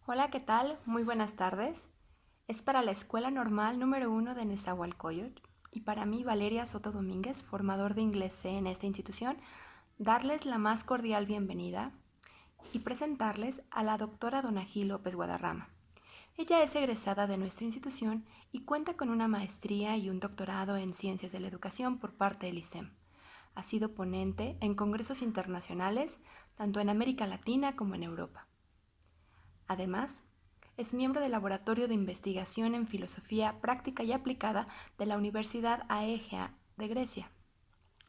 Hola, ¿qué tal? Muy buenas tardes. Es para la Escuela Normal número 1 de Nezahualcóyotl y para mí, Valeria Soto Domínguez, formador de inglés C en esta institución, darles la más cordial bienvenida y presentarles a la doctora Donají López Guadarrama. Ella es egresada de nuestra institución y cuenta con una maestría y un doctorado en Ciencias de la Educación por parte del ISEM. Ha sido ponente en congresos internacionales, tanto en América Latina como en Europa. Además, es miembro del Laboratorio de Investigación en Filosofía Práctica y Aplicada de la Universidad Aegea de Grecia.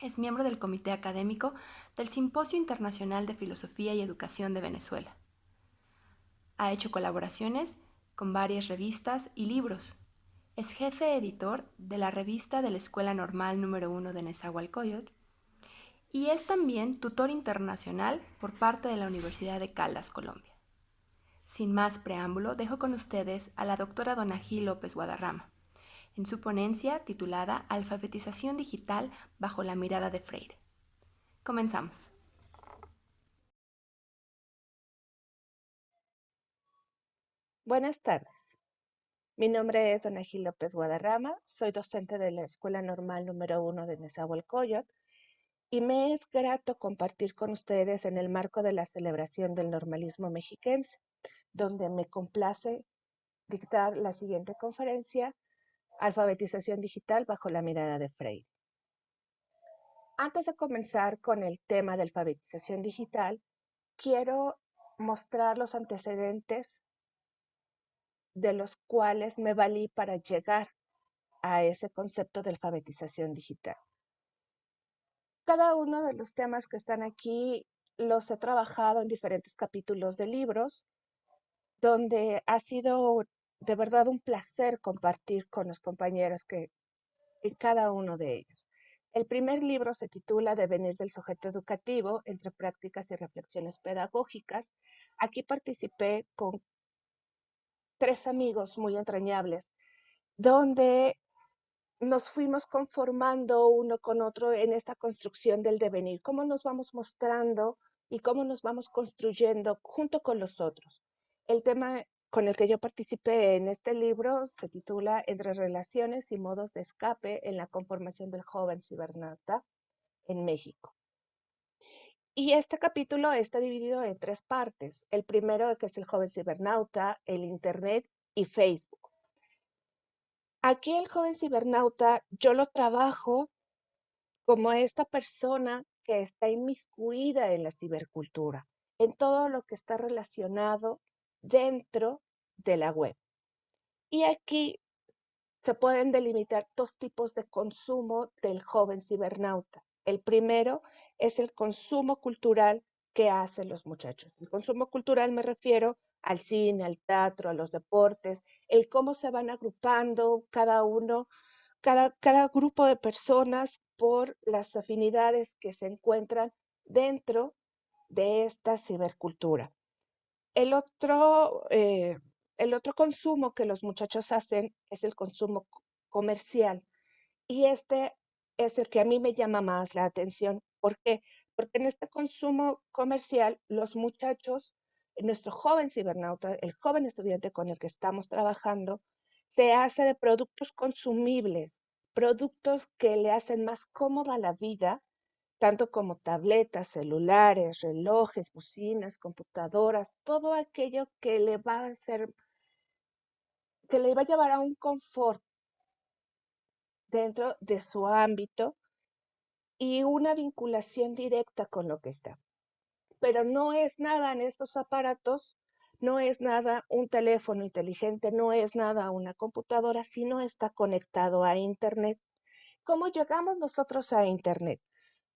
Es miembro del Comité Académico del Simposio Internacional de Filosofía y Educación de Venezuela. Ha hecho colaboraciones con varias revistas y libros. Es jefe editor de la revista de la Escuela Normal número 1 de Nezahualcóyotl y es también tutor internacional por parte de la Universidad de Caldas, Colombia. Sin más preámbulo, dejo con ustedes a la doctora Donají López Guadarrama, en su ponencia titulada Alfabetización digital bajo la mirada de Freire. Comenzamos. Buenas tardes. Mi nombre es Donají López Guadarrama, soy docente de la Escuela Normal número 1 de Nezahualcóyotl y me es grato compartir con ustedes en el marco de la celebración del normalismo mexiquense, donde me complace dictar la siguiente conferencia, Alfabetización digital bajo la mirada de Freire. Antes de comenzar con el tema de alfabetización digital, quiero mostrar los antecedentes de los cuales me valí para llegar a ese concepto de alfabetización digital. Cada uno de los temas que están aquí los he trabajado en diferentes capítulos de libros, donde ha sido de verdad un placer compartir con los compañeros que en cada uno de ellos. El primer libro se titula Devenir del sujeto educativo entre prácticas y reflexiones pedagógicas. Aquí participé con 3 amigos muy entrañables, donde nos fuimos conformando uno con otro en esta construcción del devenir, cómo nos vamos mostrando y cómo nos vamos construyendo junto con los otros. El tema con el que yo participé en este libro se titula Entre relaciones y modos de escape en la conformación del joven cibernauta en México. Y este capítulo está dividido en 3 partes. El primero, que es el joven cibernauta, el Internet y Facebook. Aquí el joven cibernauta yo lo trabajo como esta persona que está inmiscuida en la cibercultura, en todo lo que está relacionado dentro de la web. Y aquí se pueden delimitar 2 tipos de consumo del joven cibernauta. El primero es el consumo cultural que hacen los muchachos. El consumo cultural me refiero al cine, al teatro, a los deportes, el cómo se van agrupando cada uno, cada grupo de personas por las afinidades que se encuentran dentro de esta cibercultura. El otro, eh, el otro consumo que los muchachos hacen es el consumo comercial. Y este es el que a mí me llama más la atención. ¿Por qué? Porque en este consumo comercial, los muchachos, nuestro joven cibernauta, el joven estudiante con el que estamos trabajando, se hace de productos consumibles, productos que le hacen más cómoda la vida, tanto como tabletas, celulares, relojes, bocinas, computadoras, todo aquello que le va a hacer, que le va a llevar a un confort dentro de su ámbito y una vinculación directa con lo que está. Pero no es nada en estos aparatos, no es nada un teléfono inteligente, no es nada una computadora, si no está conectado a Internet. ¿Cómo llegamos nosotros a Internet?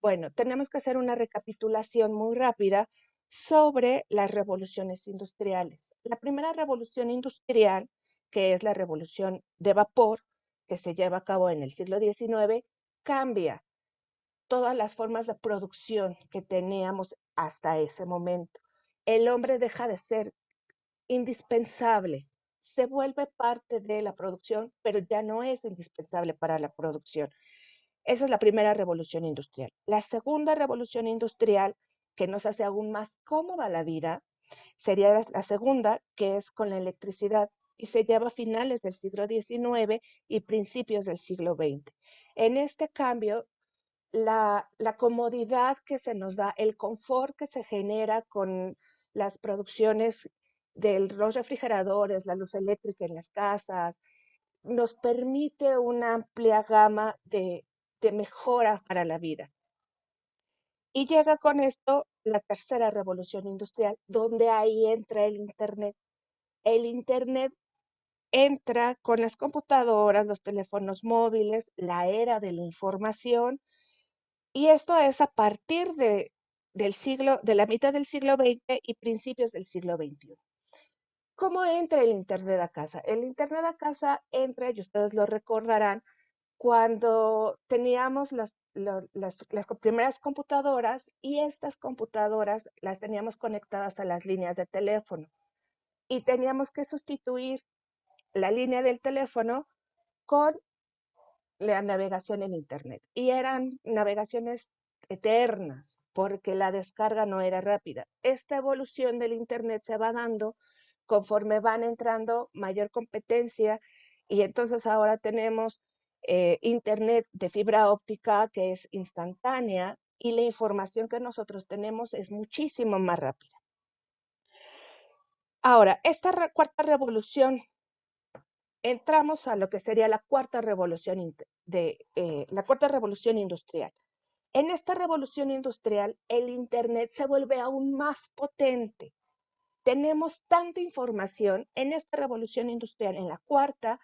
Bueno, tenemos que hacer una recapitulación muy rápida sobre las revoluciones industriales. La primera revolución industrial, que es la revolución de vapor, que se lleva a cabo en el siglo XIX, cambia todas las formas de producción que teníamos hasta ese momento. El hombre deja de ser indispensable, se vuelve parte de la producción, pero ya no es indispensable para la producción. Esa es la primera revolución industrial. La segunda revolución industrial, que nos hace aún más cómoda la vida, Sería la segunda, que es con la electricidad, y se lleva a finales del siglo XIX y principios del siglo XX. En este cambio, la comodidad que se nos da, el confort que se genera con las producciones de los refrigeradores, la luz eléctrica en las casas, nos permite una amplia gama de mejora para la vida. Y llega con esto la tercera revolución industrial, donde ahí entra el Internet. El Internet entra con las computadoras, los teléfonos móviles, la era de la información, y esto es a partir de la mitad del siglo XX y principios del siglo XXI. ¿Cómo entra el Internet a casa? El Internet a casa entra, y ustedes lo recordarán, cuando teníamos las primeras computadoras, y estas computadoras las teníamos conectadas a las líneas de teléfono y teníamos que sustituir la línea del teléfono con la navegación en Internet. Y eran navegaciones eternas porque la descarga no era rápida. Esta evolución del Internet se va dando conforme van entrando mayor competencia, y entonces ahora tenemos Internet de fibra óptica que es instantánea, y la información que nosotros tenemos es muchísimo más rápida. Ahora, esta cuarta revolución, entramos a lo que sería la cuarta revolución la cuarta revolución industrial. En esta revolución industrial, el Internet se vuelve aún más potente. Tenemos tanta información en esta revolución industrial. En la cuarta,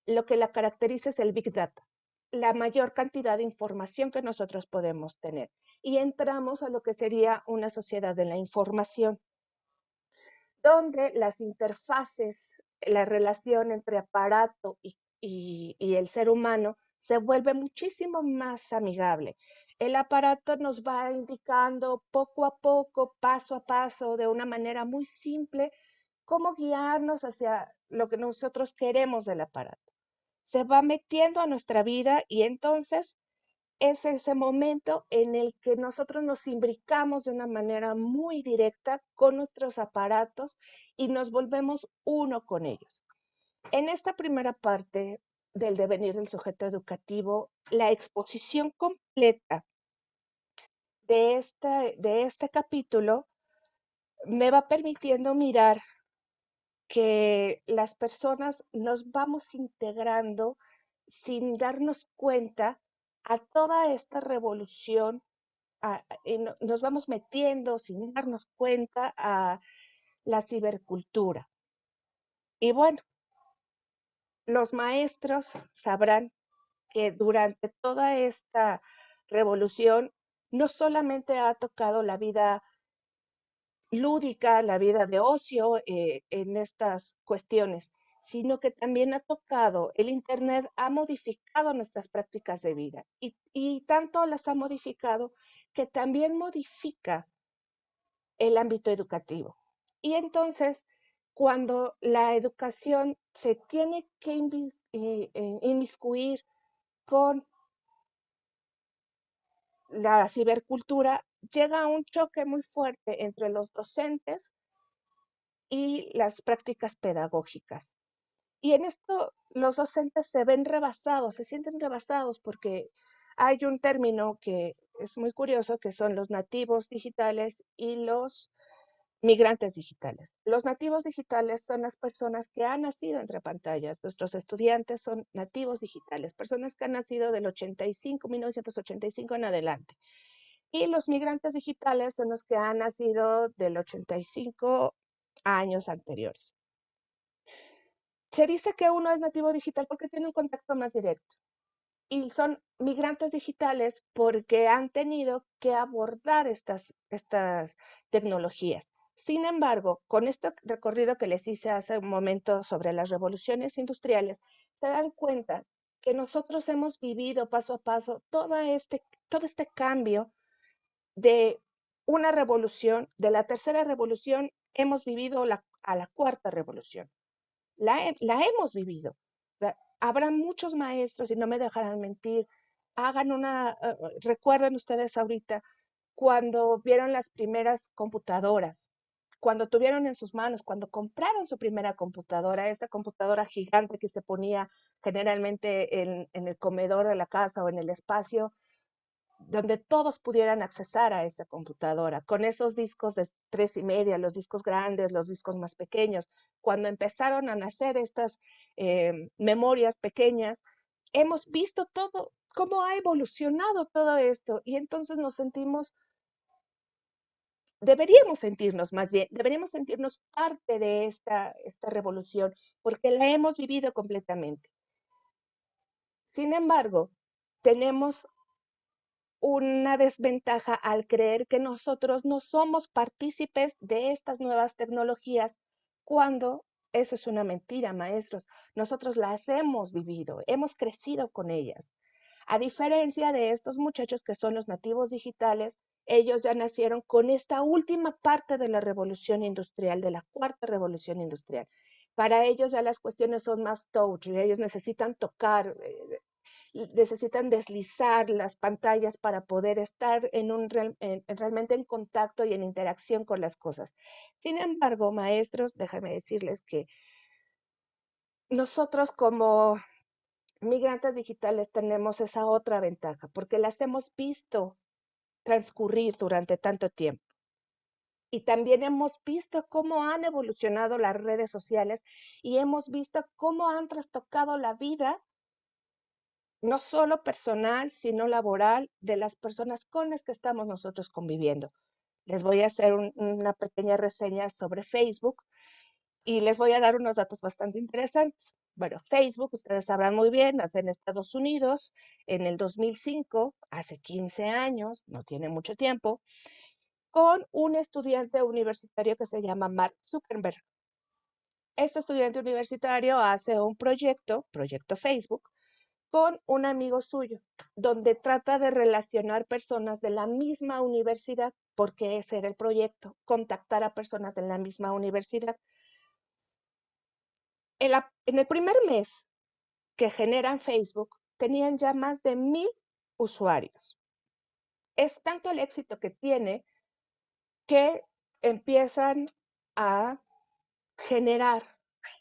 lo que la caracteriza es el Big Data, la mayor cantidad de información que nosotros podemos tener. Y entramos a lo que sería una sociedad de la información, donde las interfaces, la relación entre aparato y el ser humano se vuelve muchísimo más amigable. El aparato nos va indicando poco a poco, paso a paso, de una manera muy simple, cómo guiarnos hacia lo que nosotros queremos del aparato. Se va metiendo a nuestra vida, y entonces es ese momento en el que nosotros nos imbricamos de una manera muy directa con nuestros aparatos y nos volvemos uno con ellos. En esta primera parte del devenir del sujeto educativo, la exposición completa de este capítulo me va permitiendo mirar que las personas nos vamos integrando sin darnos cuenta a toda esta revolución, y nos vamos metiendo sin darnos cuenta a la cibercultura. Y bueno, los maestros sabrán que durante toda esta revolución no solamente ha tocado la vida lúdica, la vida de ocio en estas cuestiones, sino que también ha tocado, el Internet ha modificado nuestras prácticas de vida, y tanto las ha modificado que también modifica el ámbito educativo. Y entonces, cuando la educación se tiene que inmiscuir con la cibercultura, llega un choque muy fuerte entre los docentes y las prácticas pedagógicas. Y en esto los docentes se ven rebasados, se sienten rebasados, porque hay un término que es muy curioso, que son los nativos digitales y los migrantes digitales. Los nativos digitales son las personas que han nacido entre pantallas. Nuestros estudiantes son nativos digitales, personas que han nacido del 85, 1985 en adelante. Y los migrantes digitales son los que han nacido del 85 años anteriores. Se dice que uno es nativo digital porque tiene un contacto más directo, y son migrantes digitales porque han tenido que abordar estas tecnologías. Sin embargo, con este recorrido que les hice hace un momento sobre las revoluciones industriales, se dan cuenta que nosotros hemos vivido paso a paso todo este cambio de una revolución. De la tercera revolución hemos vivido a la cuarta revolución. La hemos vivido. O sea, habrá muchos maestros, y no me dejarán mentir, recuerden ustedes ahorita cuando vieron las primeras computadoras, cuando tuvieron en sus manos, cuando compraron su primera computadora, esta computadora gigante que se ponía generalmente en el comedor de la casa o en el espacio, donde todos pudieran accesar a esa computadora, con esos discos de 3,5, los discos grandes, los discos más pequeños. Cuando empezaron a nacer estas memorias pequeñas, hemos visto todo, cómo ha evolucionado todo esto, y entonces nos sentimos, deberíamos sentirnos más bien, deberíamos sentirnos parte de esta revolución, porque la hemos vivido completamente. Sin embargo, tenemos una desventaja al creer que nosotros no somos partícipes de estas nuevas tecnologías, cuando eso es una mentira, maestros. Nosotros las hemos vivido, hemos crecido con ellas. A diferencia de estos muchachos que son los nativos digitales, ellos ya nacieron con esta última parte de la revolución industrial, de la cuarta revolución industrial. Para ellos ya las cuestiones son más touch, ellos necesitan tocar, necesitan deslizar las pantallas para poder estar realmente en contacto y en interacción con las cosas. Sin embargo, maestros, déjenme decirles que nosotros como migrantes digitales tenemos esa otra ventaja, porque las hemos visto transcurrir durante tanto tiempo. Y también hemos visto cómo han evolucionado las redes sociales y hemos visto cómo han trastocado la vida, no solo personal, sino laboral, de las personas con las que estamos nosotros conviviendo. Les voy a hacer una pequeña reseña sobre Facebook y les voy a dar unos datos bastante interesantes. Bueno, Facebook, ustedes sabrán muy bien, nace en Estados Unidos en el 2005, hace 15 años, no tiene mucho tiempo, con un estudiante universitario que se llama Mark Zuckerberg. Este estudiante universitario hace un proyecto Facebook, con un amigo suyo, donde trata de relacionar personas de la misma universidad, porque ese era el proyecto, contactar a personas de la misma universidad. En el primer mes que generan Facebook, tenían ya más de 1,000 usuarios. Es tanto el éxito que tiene que empiezan a generar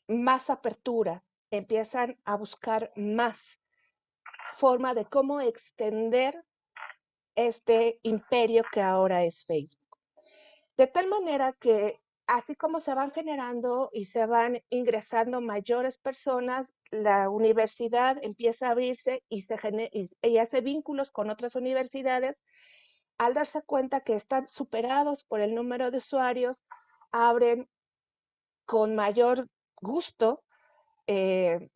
más apertura, empiezan a buscar más forma de cómo extender este imperio que ahora es Facebook. De tal manera que así como se van generando y se van ingresando mayores personas, la universidad empieza a abrirse y hace vínculos con otras universidades. Al darse cuenta que están superados por el número de usuarios, abren con mayor gusto, eh,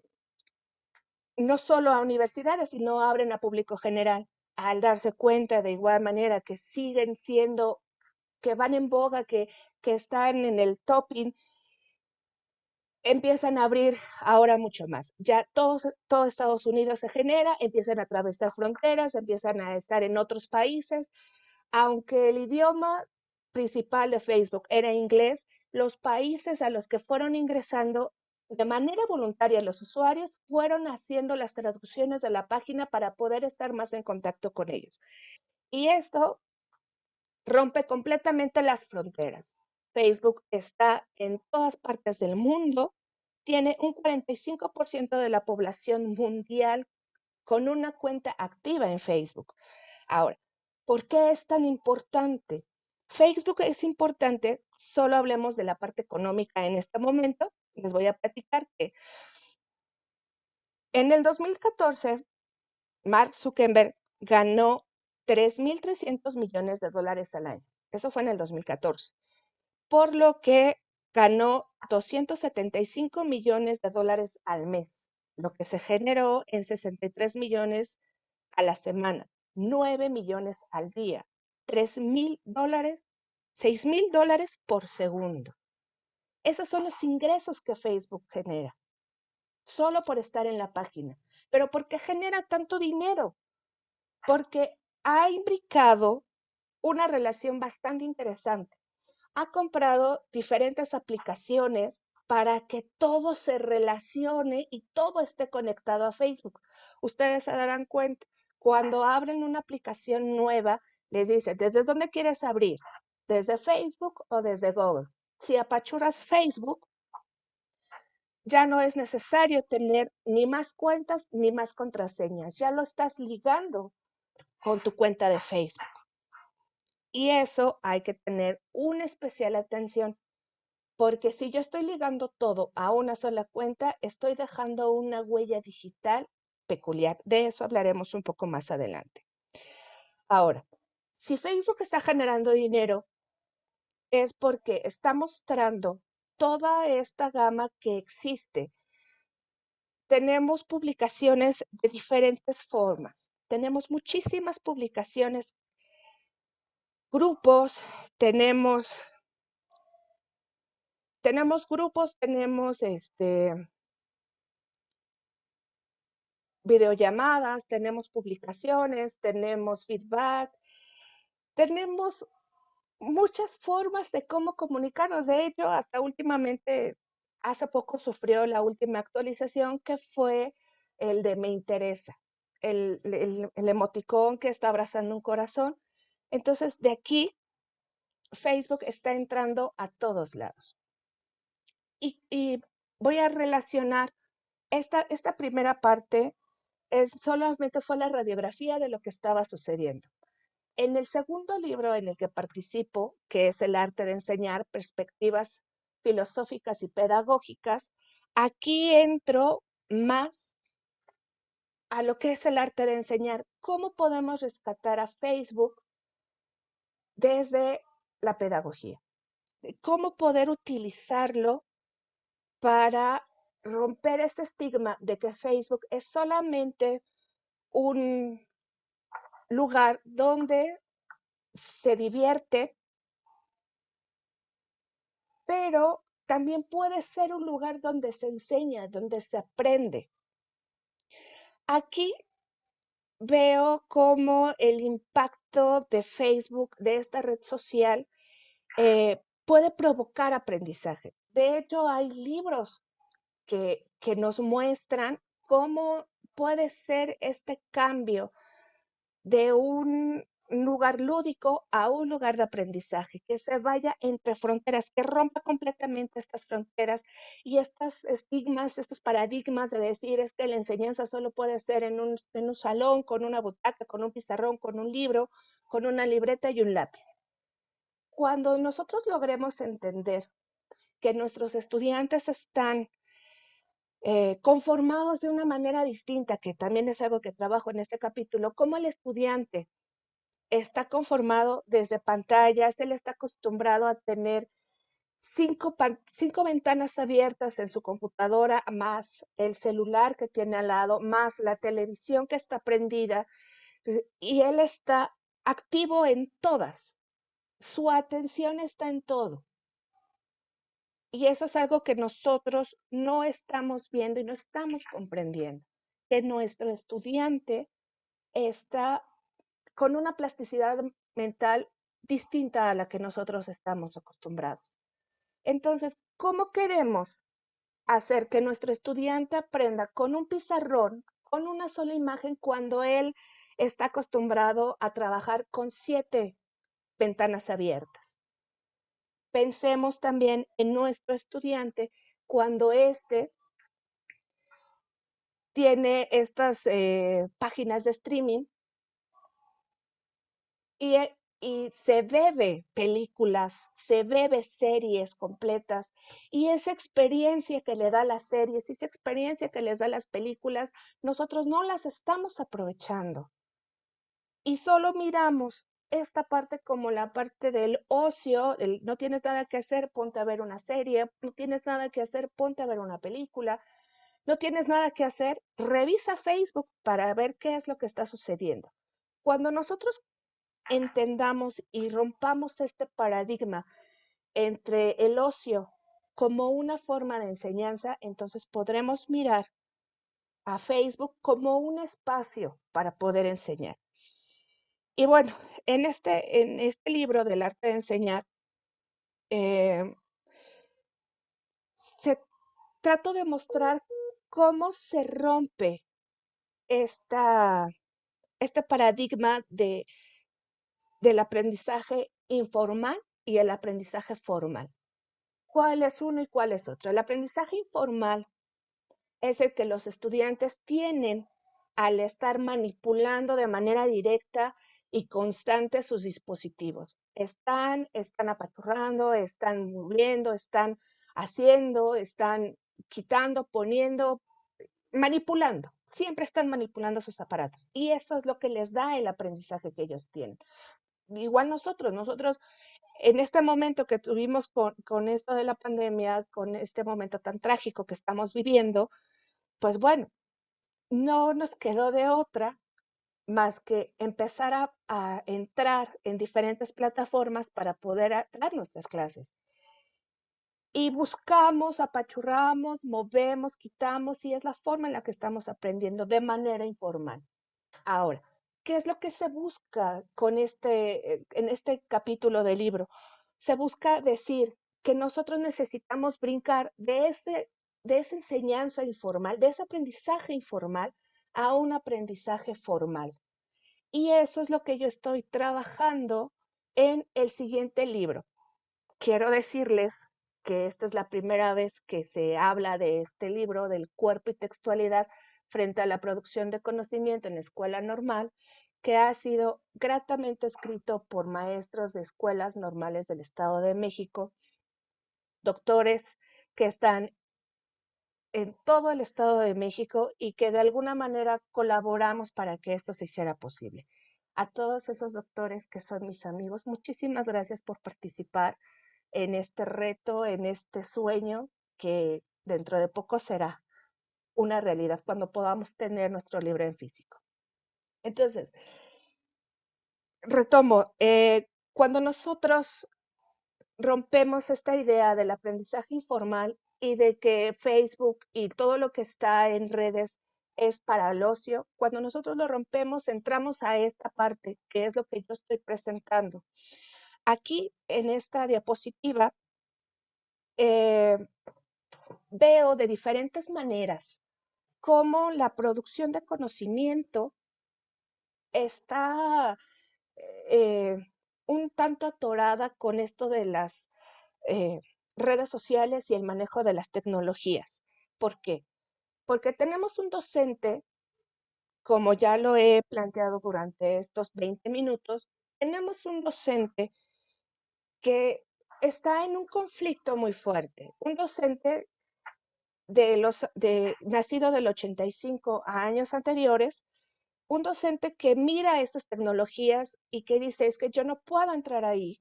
no solo a universidades, sino abren a público general. Al darse cuenta de igual manera que siguen siendo, que van en boga, que están en el topping, empiezan a abrir ahora mucho más. Ya todo Estados Unidos se genera, empiezan a atravesar fronteras, empiezan a estar en otros países. Aunque el idioma principal de Facebook era inglés, los países a los que fueron ingresando de manera voluntaria los usuarios fueron haciendo las traducciones de la página para poder estar más en contacto con ellos. Y esto rompe completamente las fronteras. Facebook está en todas partes del mundo, tiene un 45% de la población mundial con una cuenta activa en Facebook. Ahora, ¿por qué es tan importante? Facebook es importante, solo hablemos de la parte económica en este momento. Les voy a platicar que en el 2014, Mark Zuckerberg ganó 3.300 millones de dólares al año. Eso fue en el 2014, por lo que ganó 275 millones de dólares al mes, lo que se generó en 63 millones a la semana, 9 millones al día, 3.000 dólares, 6.000 dólares por segundo. Esos son los ingresos que Facebook genera, solo por estar en la página. ¿Pero por qué genera tanto dinero? Porque ha imbricado una relación bastante interesante. Ha comprado diferentes aplicaciones para que todo se relacione y todo esté conectado a Facebook. Ustedes se darán cuenta, cuando abren una aplicación nueva, les dice, ¿desde dónde quieres abrir? ¿Desde Facebook o desde Google? Si apachuras Facebook, ya no es necesario tener ni más cuentas ni más contraseñas. Ya lo estás ligando con tu cuenta de Facebook. Y eso hay que tener una especial atención, porque si yo estoy ligando todo a una sola cuenta, estoy dejando una huella digital peculiar. De eso hablaremos un poco más adelante. Ahora, si Facebook está generando dinero, es porque está mostrando toda esta gama que existe. Tenemos publicaciones de diferentes formas. Tenemos muchísimas publicaciones, grupos, tenemos grupos, tenemos videollamadas, tenemos publicaciones, tenemos feedback, tenemos muchas formas de cómo comunicarnos. De hecho, hasta últimamente, hace poco sufrió la última actualización, que fue el de me interesa, el emoticón que está abrazando un corazón. Entonces, de aquí, Facebook está entrando a todos lados. Y voy a relacionar esta primera parte, solamente fue la radiografía de lo que estaba sucediendo. En el segundo libro en el que participo, que es El arte de enseñar, perspectivas filosóficas y pedagógicas, aquí entro más a lo que es el arte de enseñar, cómo podemos rescatar a Facebook desde la pedagogía, cómo poder utilizarlo para romper ese estigma de que Facebook es solamente un lugar donde se divierte, pero también puede ser un lugar donde se enseña, donde se aprende. Aquí veo cómo el impacto de Facebook, de esta red social, puede provocar aprendizaje. De hecho, hay libros que nos muestran cómo puede ser este cambio de un lugar lúdico a un lugar de aprendizaje, que se vaya entre fronteras, que rompa completamente estas fronteras y estos estigmas, estos paradigmas de decir es que la enseñanza solo puede ser en un salón, con una butaca, con un pizarrón, con un libro, con una libreta y un lápiz. Cuando nosotros logremos entender que nuestros estudiantes están conformados de una manera distinta, que también es algo que trabajo en este capítulo, como el estudiante está conformado desde pantallas, él está acostumbrado a tener cinco ventanas abiertas en su computadora, más el celular que tiene al lado, más la televisión que está prendida, y él está activo en todas. Su atención está en todo. Y eso es algo que nosotros no estamos viendo y no estamos comprendiendo, que nuestro estudiante está con una plasticidad mental distinta a la que nosotros estamos acostumbrados. Entonces, ¿cómo queremos hacer que nuestro estudiante aprenda con un pizarrón, con una sola imagen, cuando él está acostumbrado a trabajar con 7 ventanas abiertas? Pensemos también en nuestro estudiante cuando tiene estas páginas de streaming y, y se bebe películas, se bebe series completas, y esa experiencia que le da las series, esa experiencia que les da las películas, nosotros no las estamos aprovechando. Y solo miramos esta parte como la parte del ocio, no tienes nada que hacer, ponte a ver una serie, no tienes nada que hacer, ponte a ver una película, no tienes nada que hacer, revisa Facebook para ver qué es lo que está sucediendo. Cuando nosotros entendamos y rompamos este paradigma entre el ocio como una forma de enseñanza, entonces podremos mirar a Facebook como un espacio para poder enseñar. Y bueno, en este libro del arte de enseñar, eh, se trato de mostrar cómo se rompe este paradigma del aprendizaje informal y el aprendizaje formal. cuál es uno y cuál es otro. El aprendizaje informal es el que los estudiantes tienen al estar manipulando de manera directa y constante sus dispositivos. Están apachurrando, están moviendo, están haciendo, están quitando, poniendo, manipulando. Siempre están manipulando sus aparatos. Y eso es lo que les da el aprendizaje que ellos tienen. Igual nosotros en este momento que tuvimos con esto de la pandemia, con este momento tan trágico que estamos viviendo, pues bueno, no nos quedó de otra más que empezar a entrar en diferentes plataformas para poder dar nuestras clases. Y buscamos, apachurramos, movemos, quitamos, y es la forma en la que estamos aprendiendo de manera informal. Ahora, ¿qué es lo que se busca con en este capítulo del libro? Se busca decir que nosotros necesitamos brincar de esa enseñanza informal, de ese aprendizaje informal a un aprendizaje formal. Y eso es lo que yo estoy trabajando en el siguiente libro. Quiero decirles que esta es la primera vez que se habla de este libro, del cuerpo y textualidad frente a la producción de conocimiento en la escuela normal, que ha sido gratamente escrito por maestros de escuelas normales del Estado de México, doctores que están en todo el Estado de México y que de alguna manera colaboramos para que esto se hiciera posible. A todos esos doctores que son mis amigos, muchísimas gracias por participar en este reto, en este sueño que dentro de poco será una realidad cuando podamos tener nuestro libro en físico. Entonces, retomo, cuando nosotros rompemos esta idea del aprendizaje informal y de que Facebook y todo lo que está en redes es para el ocio, cuando nosotros lo rompemos, entramos a esta parte que es lo que yo estoy presentando. Aquí en esta diapositiva eh, veo de diferentes maneras cómo la producción de conocimiento está eh, un tanto atorada con esto de las eh, redes sociales y el manejo de las tecnologías. ¿Por qué? Porque tenemos un docente, como ya lo he planteado durante estos 20 minutos, tenemos un docente que está en un conflicto muy fuerte. Un docente nacido del 85 a años anteriores, un docente que mira estas tecnologías y que dice, es que yo no puedo entrar ahí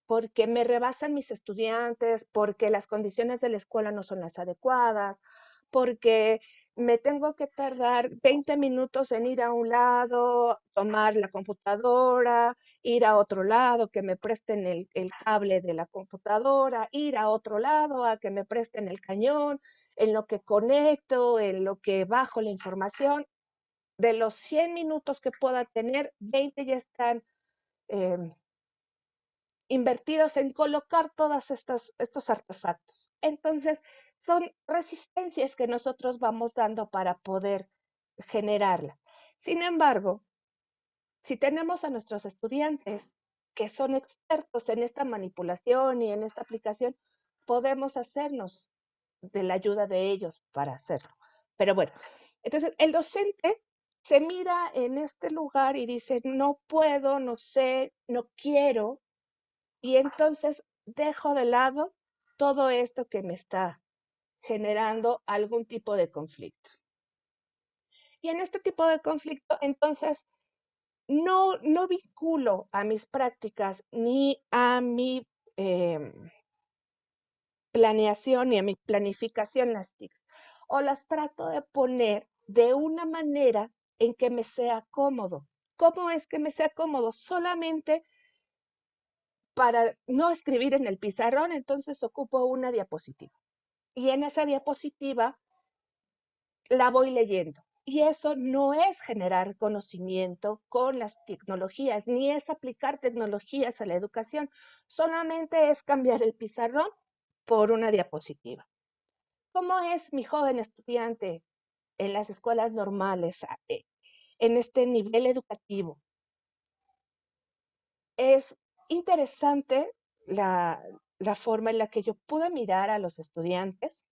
porque me rebasan mis estudiantes, porque las condiciones de la escuela no son las adecuadas, porque me tengo que tardar 20 minutos en ir a un lado, tomar la computadora, ir a otro lado, que me presten el cable de la computadora, ir a otro lado a que me presten el cañón, en lo que conecto, en lo que bajo la información. De los 100 minutos que pueda tener, 20 ya están invertidos en colocar todos estos artefactos. Entonces, son resistencias que nosotros vamos dando para poder generarla. Sin embargo, si tenemos a nuestros estudiantes que son expertos en esta manipulación y en esta aplicación, podemos hacernos de la ayuda de ellos para hacerlo. Pero bueno, entonces el docente se mira en este lugar y dice, no puedo, no sé, no quiero, y entonces dejo de lado todo esto que me está generando algún tipo de conflicto. Y en este tipo de conflicto, entonces, no vinculo a mis prácticas ni a mi planeación ni a mi planificación las TICs, o las trato de poner de una manera en que me sea cómodo. ¿Cómo es que me sea cómodo? Solamente para no escribir en el pizarrón, entonces ocupo una diapositiva. Y en esa diapositiva la voy leyendo. Y eso no es generar conocimiento con las tecnologías, ni es aplicar tecnologías a la educación, solamente es cambiar el pizarrón por una diapositiva. ¿Cómo es mi joven estudiante en las escuelas normales, en este nivel educativo? Es interesante la forma en la que yo pude mirar a los estudiantes,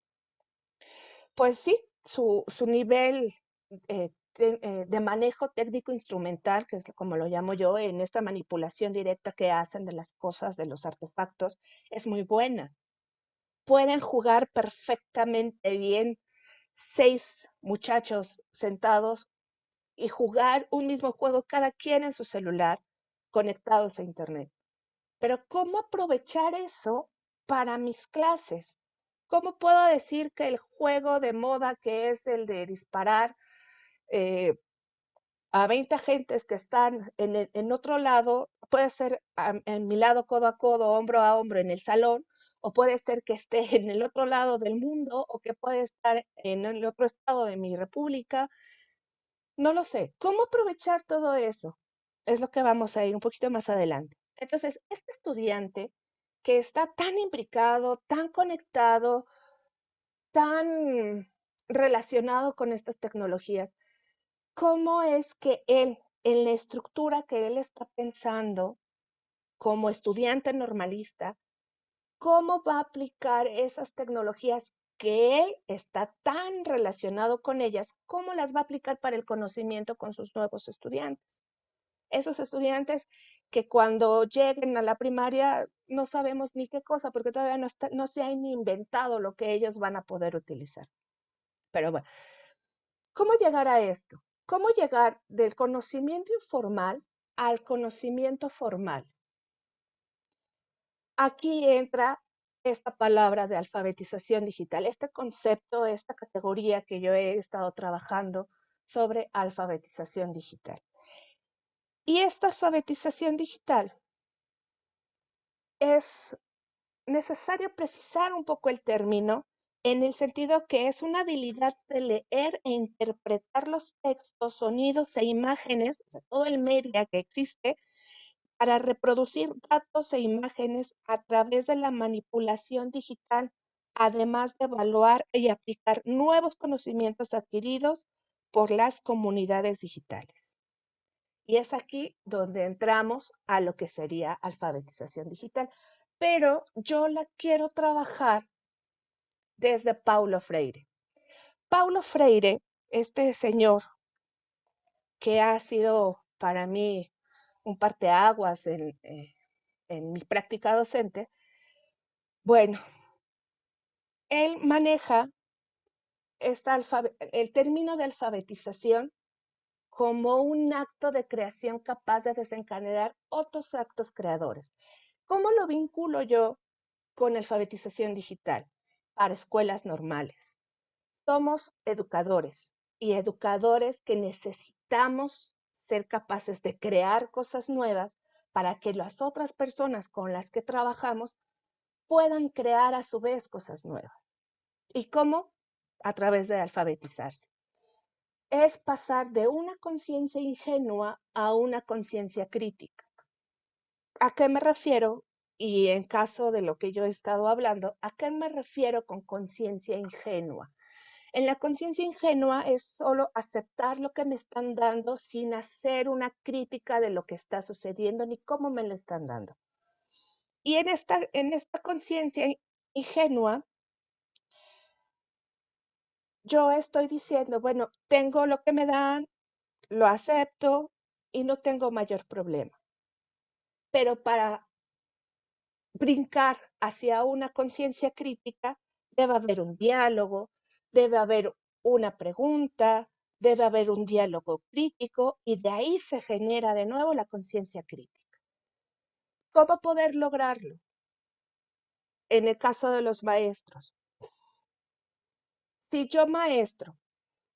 pues sí, su nivel de manejo técnico instrumental, que es como lo llamo yo, en esta manipulación directa que hacen de las cosas, de los artefactos, es muy buena. Pueden jugar perfectamente bien 6 muchachos sentados y jugar un mismo juego, cada quien en su celular, conectados a Internet. Pero ¿cómo aprovechar eso para mis clases? ¿Cómo puedo decir que el juego de moda, que es el de disparar eh, a 20 agentes que están en otro lado, puede ser en mi lado codo a codo, hombro a hombro en el salón, o puede ser que esté en el otro lado del mundo, o que puede estar en el otro estado de mi república? No lo sé. ¿Cómo aprovechar todo eso? Es lo que vamos a ir un poquito más adelante. Entonces, este estudiante que está tan imbricado, tan conectado, tan relacionado con estas tecnologías, ¿cómo es que él, en la estructura que él está pensando como estudiante normalista, cómo va a aplicar esas tecnologías que él está tan relacionado con ellas, cómo las va a aplicar para el conocimiento con sus nuevos estudiantes? Esos estudiantes que cuando lleguen a la primaria no sabemos ni qué cosa, porque todavía no se han inventado lo que ellos van a poder utilizar. Pero bueno, ¿cómo llegar a esto? ¿Cómo llegar del conocimiento informal al conocimiento formal? Aquí entra esta palabra de alfabetización digital, este concepto, esta categoría que yo he estado trabajando sobre alfabetización digital. Y esta alfabetización digital es necesario precisar un poco el término en el sentido que es una habilidad de leer e interpretar los textos, sonidos e imágenes, o sea, todo el media que existe, para reproducir datos e imágenes a través de la manipulación digital, además de evaluar y aplicar nuevos conocimientos adquiridos por las comunidades digitales. Y es aquí donde entramos a lo que sería alfabetización digital. Pero yo la quiero trabajar desde Paulo Freire. Paulo Freire, este señor que ha sido para mí un parteaguas en mi práctica docente, bueno, él maneja el término de alfabetización como un acto de creación capaz de desencadenar otros actos creadores. ¿Cómo lo vinculo yo con alfabetización digital para escuelas normales? Somos educadores y educadores que necesitamos ser capaces de crear cosas nuevas para que las otras personas con las que trabajamos puedan crear a su vez cosas nuevas. ¿Y cómo? A través de alfabetizarse. Es pasar de una conciencia ingenua a una conciencia crítica. ¿A qué me refiero? Y en caso de lo que yo he estado hablando, ¿a qué me refiero con conciencia ingenua? En la conciencia ingenua es solo aceptar lo que me están dando sin hacer una crítica de lo que está sucediendo ni cómo me lo están dando. Y en esta conciencia ingenua, yo estoy diciendo, bueno, tengo lo que me dan, lo acepto y no tengo mayor problema. Pero para brincar hacia una conciencia crítica, debe haber un diálogo, debe haber una pregunta, debe haber un diálogo crítico y de ahí se genera de nuevo la conciencia crítica. ¿Cómo poder lograrlo? En el caso de los maestros, si yo maestro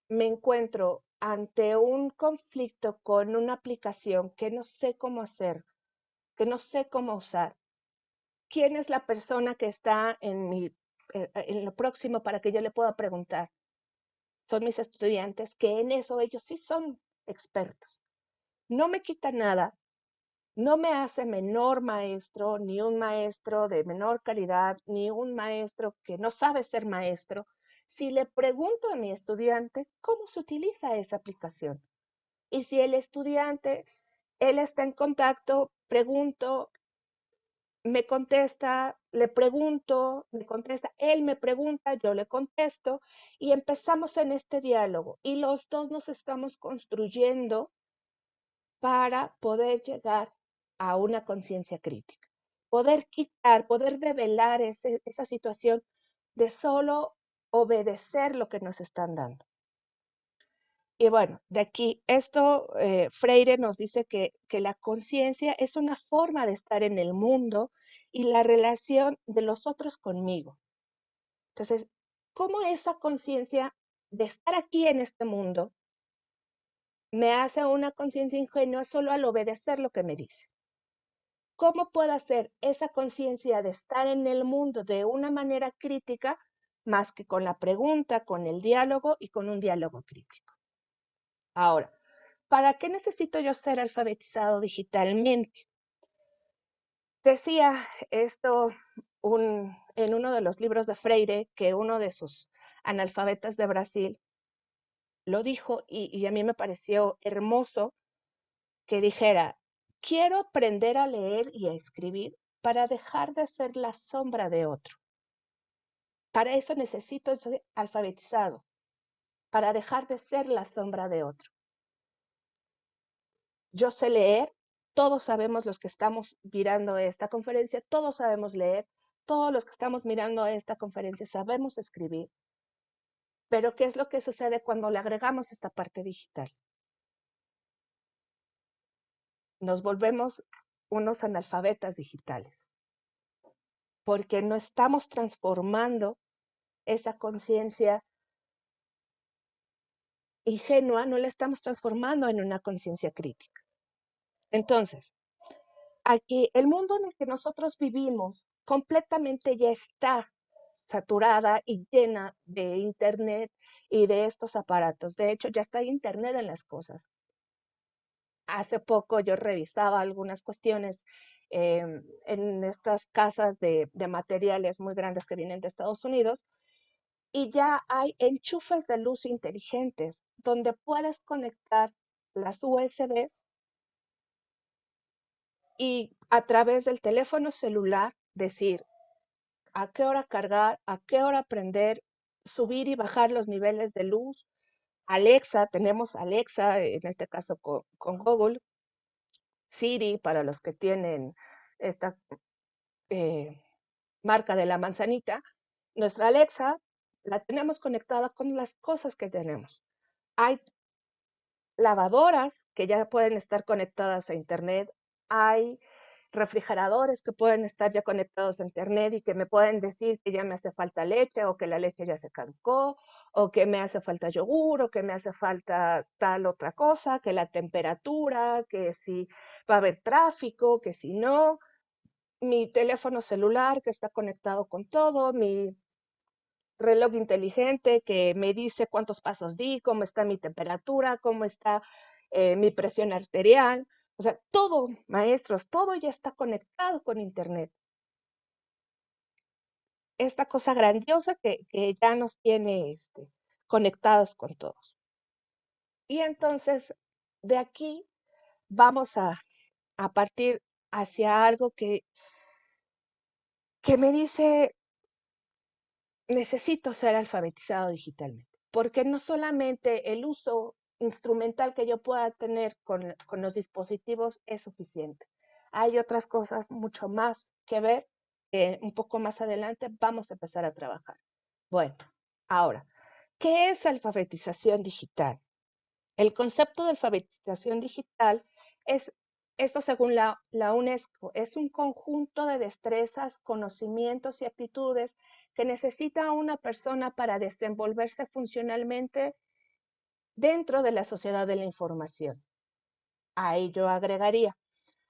me encuentro ante un conflicto con una aplicación que no sé cómo hacer, que no sé cómo usar, ¿quién es la persona que está en lo próximo para que yo le pueda preguntar? Son mis estudiantes, que en eso ellos sí son expertos. No me quita nada, no me hace menor maestro, ni un maestro de menor calidad, ni un maestro que no sabe ser maestro, si le pregunto a mi estudiante cómo se utiliza esa aplicación. Y si el estudiante, él está en contacto, pregunto, me contesta, le pregunto, me contesta, él me pregunta, yo le contesto y empezamos en este diálogo y los dos nos estamos construyendo para poder llegar a una conciencia crítica, poder quitar, poder develar esa situación de solo obedecer lo que nos están dando. Y bueno, de aquí, esto, Freire nos dice que la conciencia es una forma de estar en el mundo y la relación de los otros conmigo. Entonces, ¿cómo esa conciencia de estar aquí en este mundo me hace una conciencia ingenua solo al obedecer lo que me dice? ¿Cómo puedo hacer esa conciencia de estar en el mundo de una manera crítica más que con la pregunta, con el diálogo y con un diálogo crítico? Ahora, ¿para qué necesito yo ser alfabetizado digitalmente? Decía esto en uno de los libros de Freire que uno de sus analfabetas de Brasil lo dijo y a mí me pareció hermoso que dijera, quiero aprender a leer y a escribir para dejar de ser la sombra de otro. Para eso necesito ser alfabetizado, para dejar de ser la sombra de otro. Yo sé leer, todos sabemos los que estamos mirando esta conferencia, todos sabemos leer, todos los que estamos mirando esta conferencia sabemos escribir, pero ¿qué es lo que sucede cuando le agregamos esta parte digital? Nos volvemos unos analfabetas digitales, porque no estamos transformando esa conciencia ingenua, no la estamos transformando en una conciencia crítica. Entonces, aquí el mundo en el que nosotros vivimos completamente ya está saturada y llena de internet y de estos aparatos. De hecho, ya está internet en las cosas. Hace poco yo revisaba algunas cuestiones en estas casas de materiales muy grandes que vienen de Estados Unidos y ya hay enchufes de luz inteligentes donde puedes conectar las USBs y a través del teléfono celular decir a qué hora cargar, a qué hora prender, subir y bajar los niveles de luz. Alexa, tenemos Alexa, en este caso con Google, Siri para los que tienen esta eh, marca de la manzanita. Nuestra Alexa la tenemos conectada con las cosas que tenemos. Hay lavadoras que ya pueden estar conectadas a internet, hay refrigeradores que pueden estar ya conectados a internet y que me pueden decir que ya me hace falta leche o que la leche ya se caducó o que me hace falta yogur o que me hace falta tal otra cosa, que la temperatura, que si va a haber tráfico, que si no, mi teléfono celular que está conectado con todo, mi reloj inteligente que me dice cuántos pasos di, cómo está mi temperatura, cómo está mi presión arterial. O sea, todo, maestros, todo ya está conectado con Internet. Esta cosa grandiosa que ya nos tiene conectados con todos. Y entonces, de aquí vamos a partir hacia algo que me dice, necesito ser alfabetizado digitalmente, porque no solamente el uso instrumental que yo pueda tener con los dispositivos es suficiente. Hay otras cosas mucho más que ver que un poco más adelante vamos a empezar a trabajar. Bueno, ahora, ¿qué es alfabetización digital? El concepto de alfabetización digital es, esto según la UNESCO, es un conjunto de destrezas, conocimientos y actitudes que necesita una persona para desenvolverse funcionalmente dentro de la sociedad de la información. Ahí yo agregaría,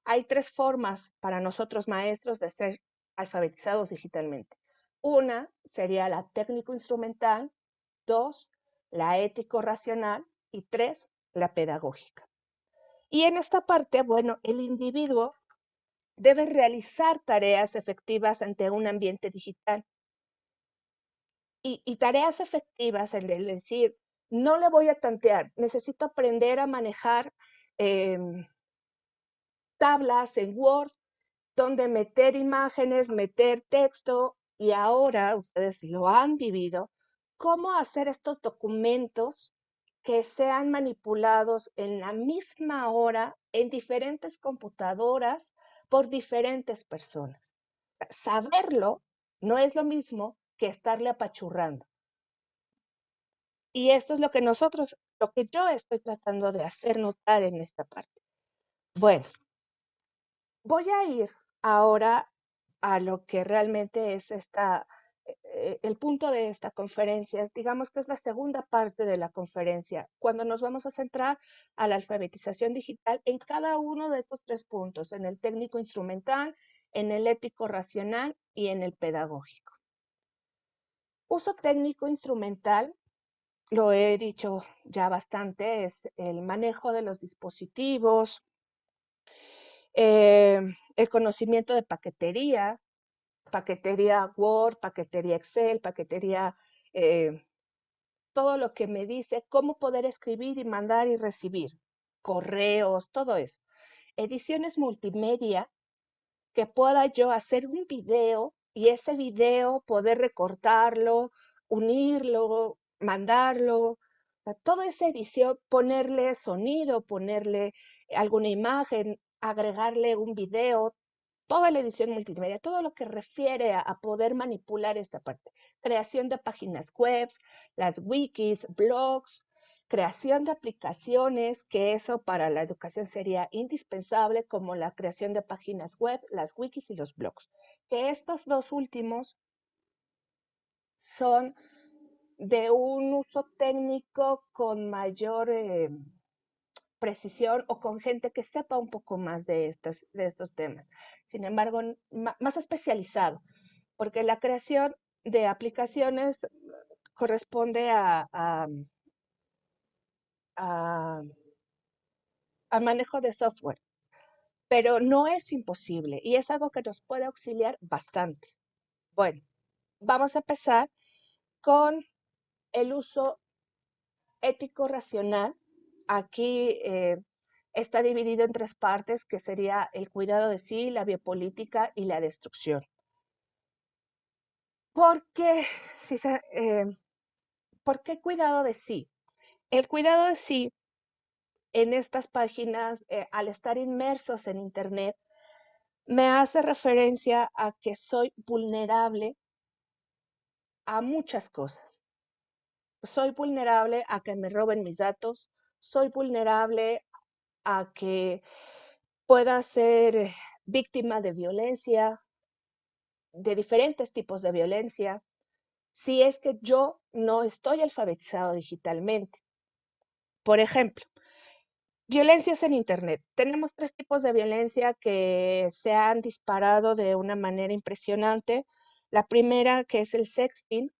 hay tres formas para nosotros maestros de ser alfabetizados digitalmente. Una sería la técnico-instrumental, dos, la ético-racional y tres, la pedagógica. Y en esta parte, bueno, el individuo debe realizar tareas efectivas ante un ambiente digital. Y tareas efectivas, el decir, no le voy a tantear, necesito aprender a manejar tablas en Word donde meter imágenes, meter texto, y ahora ustedes lo han vivido, cómo hacer estos documentos que sean manipulados en la misma hora en diferentes computadoras por diferentes personas. Saberlo no es lo mismo que estarle apachurrando. Y esto es lo que lo que yo estoy tratando de hacer notar en esta parte. Bueno, voy a ir ahora a lo que realmente es el punto de esta conferencia. Digamos que es la segunda parte de la conferencia, cuando nos vamos a centrar a la alfabetización digital en cada uno de estos 3 puntos, en el técnico instrumental, en el ético racional y en el pedagógico. Uso técnico instrumental, lo he dicho ya bastante, es el manejo de los dispositivos, el conocimiento de paquetería Word, paquetería Excel, paquetería, todo lo que me dice cómo poder escribir y mandar y recibir, correos, todo eso. Ediciones multimedia, que pueda yo hacer un video y ese video poder recortarlo, unirlo, mandarlo, toda esa edición, ponerle sonido, ponerle alguna imagen, agregarle un video, toda la edición multimedia, todo lo que refiere a poder manipular esta parte. Creación de páginas web, las wikis, blogs, creación de aplicaciones, que eso para la educación sería indispensable, como la creación de páginas web, las wikis y los blogs. Que estos 2 últimos son de un uso técnico con mayor precisión o con gente que sepa un poco más de estos temas. Sin embargo, más especializado, porque la creación de aplicaciones corresponde a manejo de software, pero no es imposible y es algo que nos puede auxiliar bastante. Bueno, vamos a empezar con el uso ético racional. Aquí está dividido en 3 partes, que sería el cuidado de sí, la biopolítica y la destrucción. ¿Por qué, ¿por qué cuidado de sí? El cuidado de sí en estas páginas, al estar inmersos en Internet, me hace referencia a que soy vulnerable a muchas cosas. Soy vulnerable a que me roben mis datos, soy vulnerable a que pueda ser víctima de violencia, de diferentes tipos de violencia, si es que yo no estoy alfabetizado digitalmente. Por ejemplo, violencias en Internet. Tenemos 3 tipos de violencia que se han disparado de una manera impresionante. La primera, que es el sexting,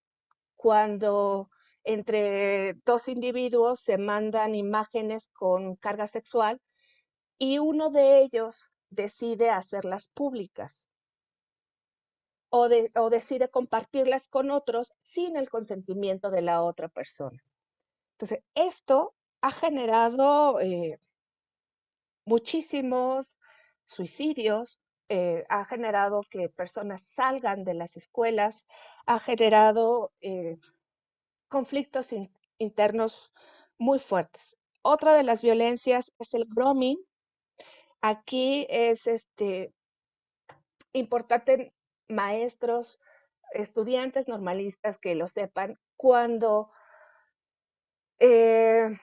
cuando entre 2 individuos se mandan imágenes con carga sexual y uno de ellos decide hacerlas públicas o decide compartirlas con otros sin el consentimiento de la otra persona. Entonces, esto ha generado muchísimos suicidios, ha generado que personas salgan de las escuelas, ha generado conflictos internos muy fuertes. Otra de las violencias es el grooming. Aquí es importante, maestros, estudiantes normalistas, que lo sepan, cuando eh,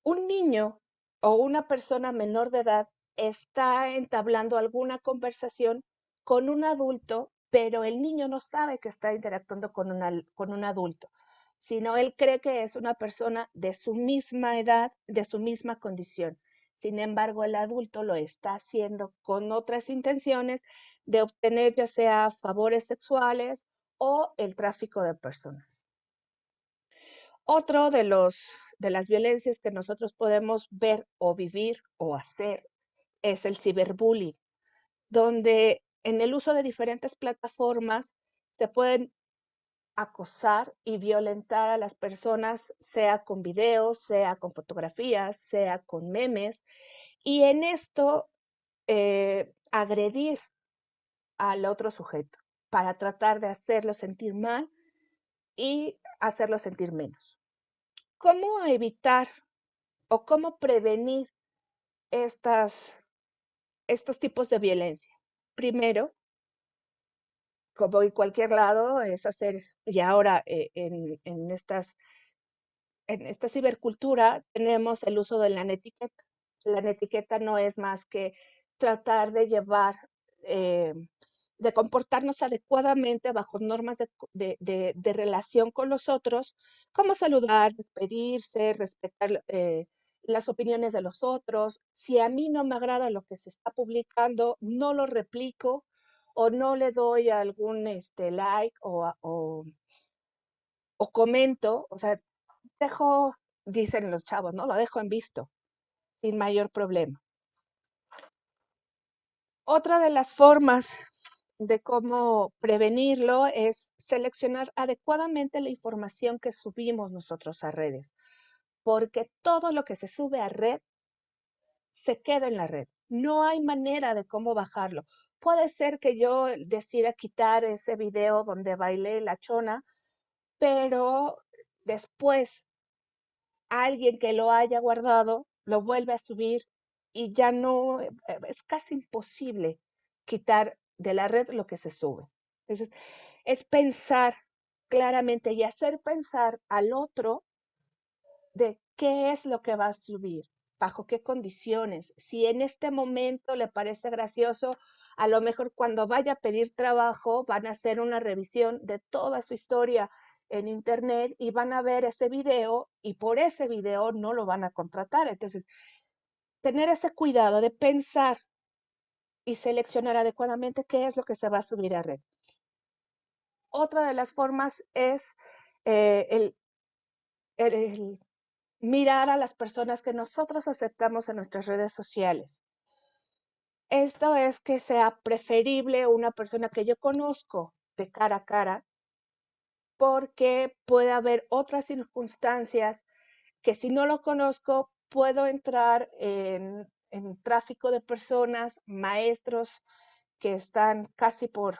un niño o una persona menor de edad está entablando alguna conversación con un adulto, pero el niño no sabe que está interactuando con un adulto, sino él cree que es una persona de su misma edad, de su misma condición. Sin embargo, el adulto lo está haciendo con otras intenciones de obtener ya sea favores sexuales o el tráfico de personas. Otro de las violencias que nosotros podemos ver o vivir o hacer es el ciberbullying, donde en el uso de diferentes plataformas se pueden acosar y violentar a las personas, sea con videos, sea con fotografías, sea con memes. Y en esto agredir al otro sujeto para tratar de hacerlo sentir mal y hacerlo sentir menos. ¿Cómo evitar o cómo prevenir estas, estos tipos de violencia? Primero, como en cualquier lado, es hacer, y ahora en esta cibercultura tenemos el uso de la netiqueta. La netiqueta no es más que tratar de llevar, eh, de comportarnos adecuadamente bajo normas de relación con los otros, como saludar, despedirse, respetar las opiniones de los otros. Si a mí no me agrada lo que se está publicando, no lo replico o no le doy algún like o comento, o sea, dejo, dicen los chavos, ¿no? Lo dejo en visto, sin mayor problema. Otra de las formas de cómo prevenirlo es seleccionar adecuadamente la información que subimos nosotros a redes, porque todo lo que se sube a red se queda en la red. No hay manera de cómo bajarlo. Puede ser que yo decida quitar ese video donde bailé la chona, pero después alguien que lo haya guardado lo vuelve a subir y ya no, es casi imposible quitar de la red lo que se sube. Entonces, es pensar claramente y hacer pensar al otro de qué es lo que va a subir, bajo qué condiciones. Si en este momento le parece gracioso, a lo mejor cuando vaya a pedir trabajo van a hacer una revisión de toda su historia en internet y van a ver ese video y por ese video no lo van a contratar. Entonces, tener ese cuidado de pensar y seleccionar adecuadamente qué es lo que se va a subir a red. Otra de las formas es el mirar a las personas que nosotros aceptamos en nuestras redes sociales. Esto es que sea preferible una persona que yo conozco de cara a cara, porque puede haber otras circunstancias que si no lo conozco puedo entrar en tráfico de personas, maestros que están casi por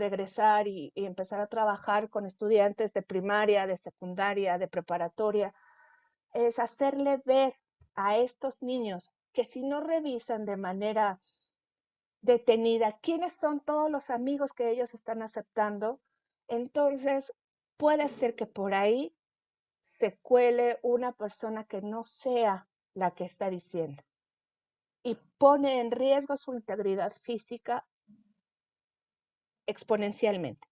egresar y empezar a trabajar con estudiantes de primaria, de secundaria, de preparatoria, es hacerle ver a estos niños que si no revisan de manera detenida quiénes son todos los amigos que ellos están aceptando, entonces puede ser que por ahí se cuele una persona que no sea la que está diciendo y pone en riesgo su integridad física exponencialmente.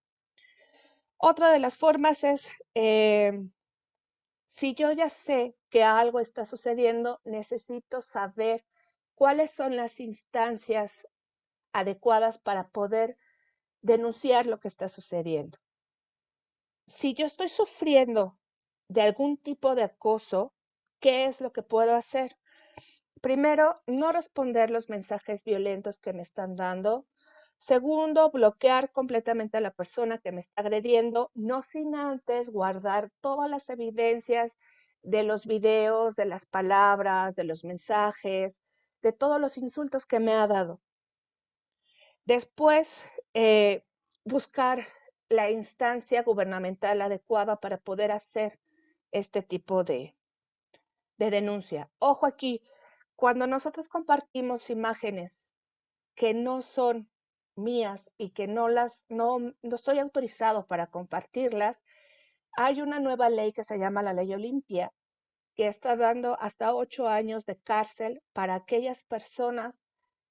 Otra de las formas es, si yo ya sé que algo está sucediendo, necesito saber cuáles son las instancias adecuadas para poder denunciar lo que está sucediendo. Si yo estoy sufriendo de algún tipo de acoso, ¿qué es lo que puedo hacer? Primero, no responder los mensajes violentos que me están dando. Segundo, bloquear completamente a la persona que me está agrediendo, no sin antes guardar todas las evidencias de los videos, de las palabras, de los mensajes, de todos los insultos que me ha dado. Después, buscar la instancia gubernamental adecuada para poder hacer este tipo de denuncia. Ojo aquí, cuando nosotros compartimos imágenes que no son mías y que no estoy autorizado para compartirlas, hay una nueva ley que se llama la Ley Olimpia, que está dando hasta 8 años de cárcel para aquellas personas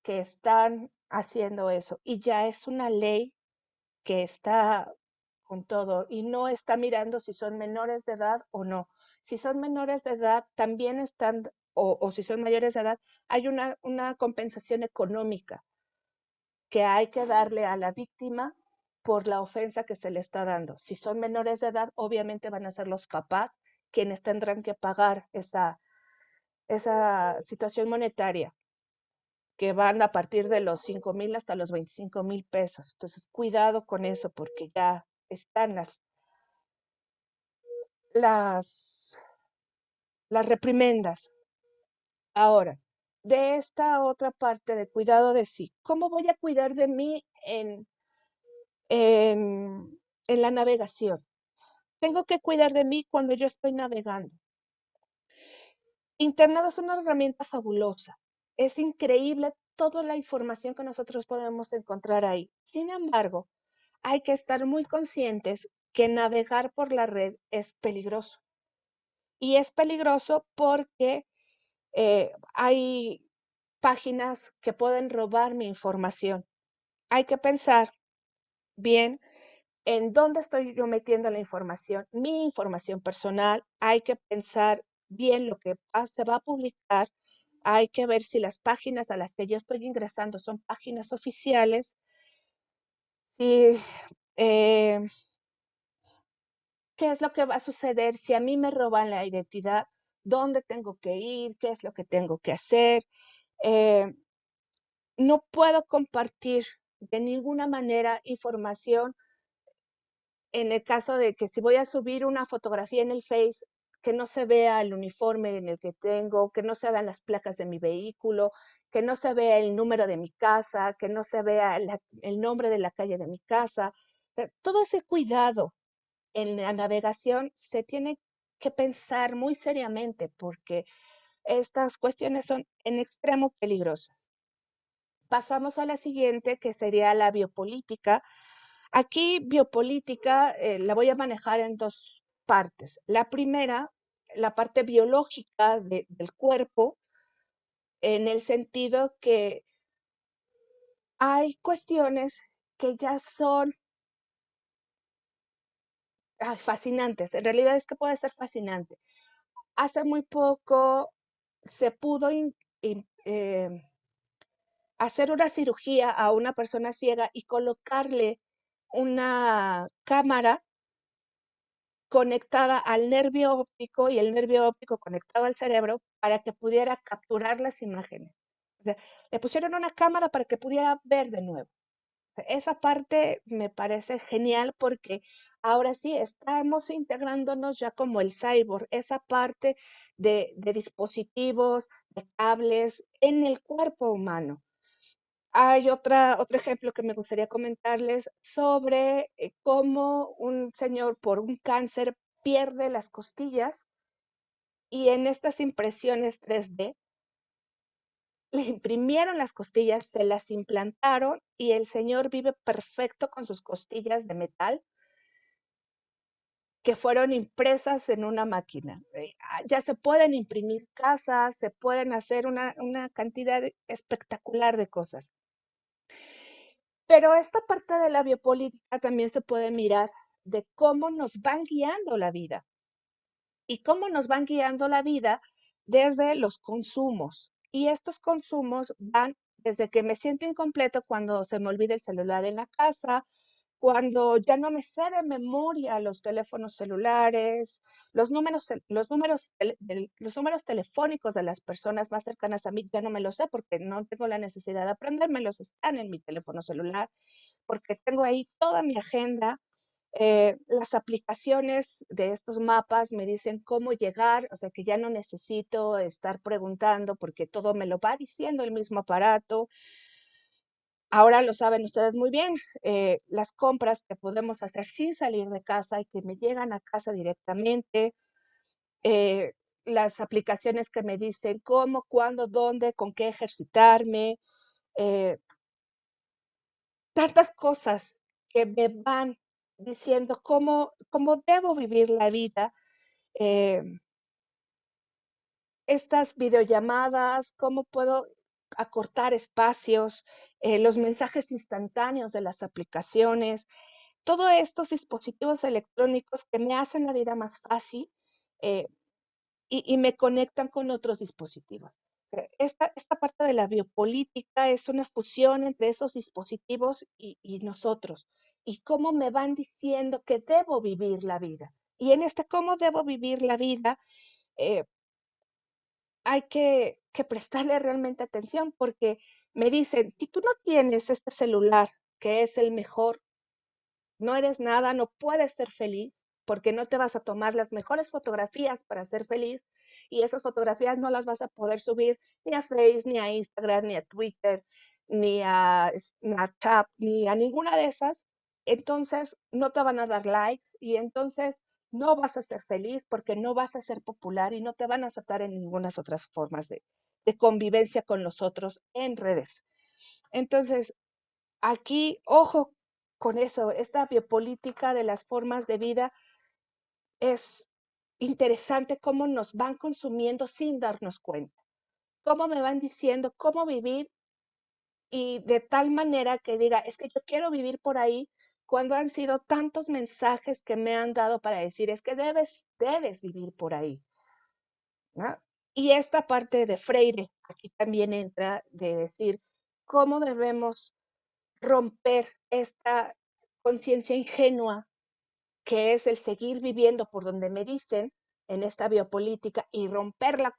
que están haciendo eso. Y ya es una ley que está con todo y no está mirando si son menores de edad o no. Si son menores de edad, también están, o si son mayores de edad, hay una compensación económica que hay que darle a la víctima por la ofensa que se le está dando. Si son menores de edad, obviamente van a ser los papás quienes tendrán que pagar esa situación monetaria, que van a partir de los 5,000 hasta los 25,000 pesos. Entonces, cuidado con eso, porque ya están las, las reprimendas. Ahora, de esta otra parte de cuidado de sí. ¿Cómo voy a cuidar de mí en la navegación? Tengo que cuidar de mí cuando yo estoy navegando. Internet es una herramienta fabulosa. Es increíble toda la información que nosotros podemos encontrar ahí. Sin embargo, hay que estar muy conscientes que navegar por la red es peligroso. Y es peligroso porque hay páginas que pueden robar mi información. Hay que pensar bien en dónde estoy yo metiendo la información, mi información personal. Hay que pensar bien lo que se va a publicar. Hay que ver si las páginas a las que yo estoy ingresando son páginas oficiales. Si, eh, ¿Qué es lo que va a suceder si a mí me roban la identidad? ¿Dónde tengo que ir? ¿Qué es lo que tengo que hacer? Eh, no puedo compartir de ninguna manera información en el caso de que si voy a subir una fotografía en el Face, que no se vea el uniforme en el que tengo, que no se vean las placas de mi vehículo, que no se vea el número de mi casa, que no se vea el nombre de la calle de mi casa. Todo ese cuidado en la navegación se tiene que pensar muy seriamente porque estas cuestiones son en extremo peligrosas. Pasamos a la siguiente, que sería la biopolítica. Aquí biopolítica la voy a manejar en dos partes. La primera, la parte biológica del cuerpo, en el sentido que hay cuestiones que ya son fascinantes. En realidad es que puede ser fascinante. Hace muy poco se pudo hacer una cirugía a una persona ciega y colocarle una cámara conectada al nervio óptico y el nervio óptico conectado al cerebro para que pudiera capturar las imágenes. O sea, le pusieron una cámara para que pudiera ver de nuevo. Esa parte me parece genial porque ahora sí estamos integrándonos ya como el cyborg, esa parte de dispositivos, de cables en el cuerpo humano. Hay otro ejemplo que me gustaría comentarles sobre cómo un señor por un cáncer pierde las costillas y en estas impresiones 3D le imprimieron las costillas, se las implantaron y el señor vive perfecto con sus costillas de metal que fueron impresas en una máquina. Ya se pueden imprimir casas, se pueden hacer una cantidad espectacular de cosas. Pero esta parte de la biopolítica también se puede mirar de cómo nos van guiando la vida y cómo nos van guiando la vida desde los consumos. Y estos consumos van desde que me siento incompleto cuando se me olvida el celular en la casa, cuando ya no me sé de memoria los teléfonos celulares, los números telefónicos de las personas más cercanas a mí, ya no me los sé porque no tengo la necesidad de aprendérmelos, están en mi teléfono celular, porque tengo ahí toda mi agenda. Las aplicaciones de estos mapas me dicen cómo llegar, o sea que ya no necesito estar preguntando porque todo me lo va diciendo el mismo aparato. Ahora lo saben ustedes muy bien, las compras que podemos hacer sin salir de casa y que me llegan a casa directamente, eh, las aplicaciones que me dicen cómo, cuándo, dónde, con qué ejercitarme, eh, tantas cosas que me van diciendo cómo debo vivir la vida, eh, estas videollamadas, cómo puedo acortar espacios, los mensajes instantáneos de las aplicaciones, todos estos dispositivos electrónicos que me hacen la vida más fácil eh, y me conectan con otros dispositivos. Esta parte de la biopolítica es una fusión entre esos dispositivos y nosotros, y cómo me van diciendo que debo vivir la vida. Y en este cómo debo vivir la vida, eh, hay que prestarle realmente atención porque me dicen, si tú no tienes este celular, que es el mejor, no eres nada, no puedes ser feliz, porque no te vas a tomar las mejores fotografías para ser feliz y esas fotografías no las vas a poder subir ni a Facebook, ni a Instagram, ni a Twitter, ni a Snapchat, ni a ninguna de esas. Entonces no te van a dar likes y entonces no vas a ser feliz porque no vas a ser popular y no te van a aceptar en ninguna otras formas de convivencia con los otros en redes. Entonces, aquí, ojo con eso, esta biopolítica de las formas de vida es interesante cómo nos van consumiendo sin darnos cuenta, cómo me van diciendo cómo vivir y de tal manera que diga, es que yo quiero vivir por ahí cuando han sido tantos mensajes que me han dado para decir, es que debes vivir por ahí, ¿no? Y esta parte de Freire, aquí también entra de decir cómo debemos romper esta conciencia ingenua que es el seguir viviendo por donde me dicen en esta biopolítica y romperla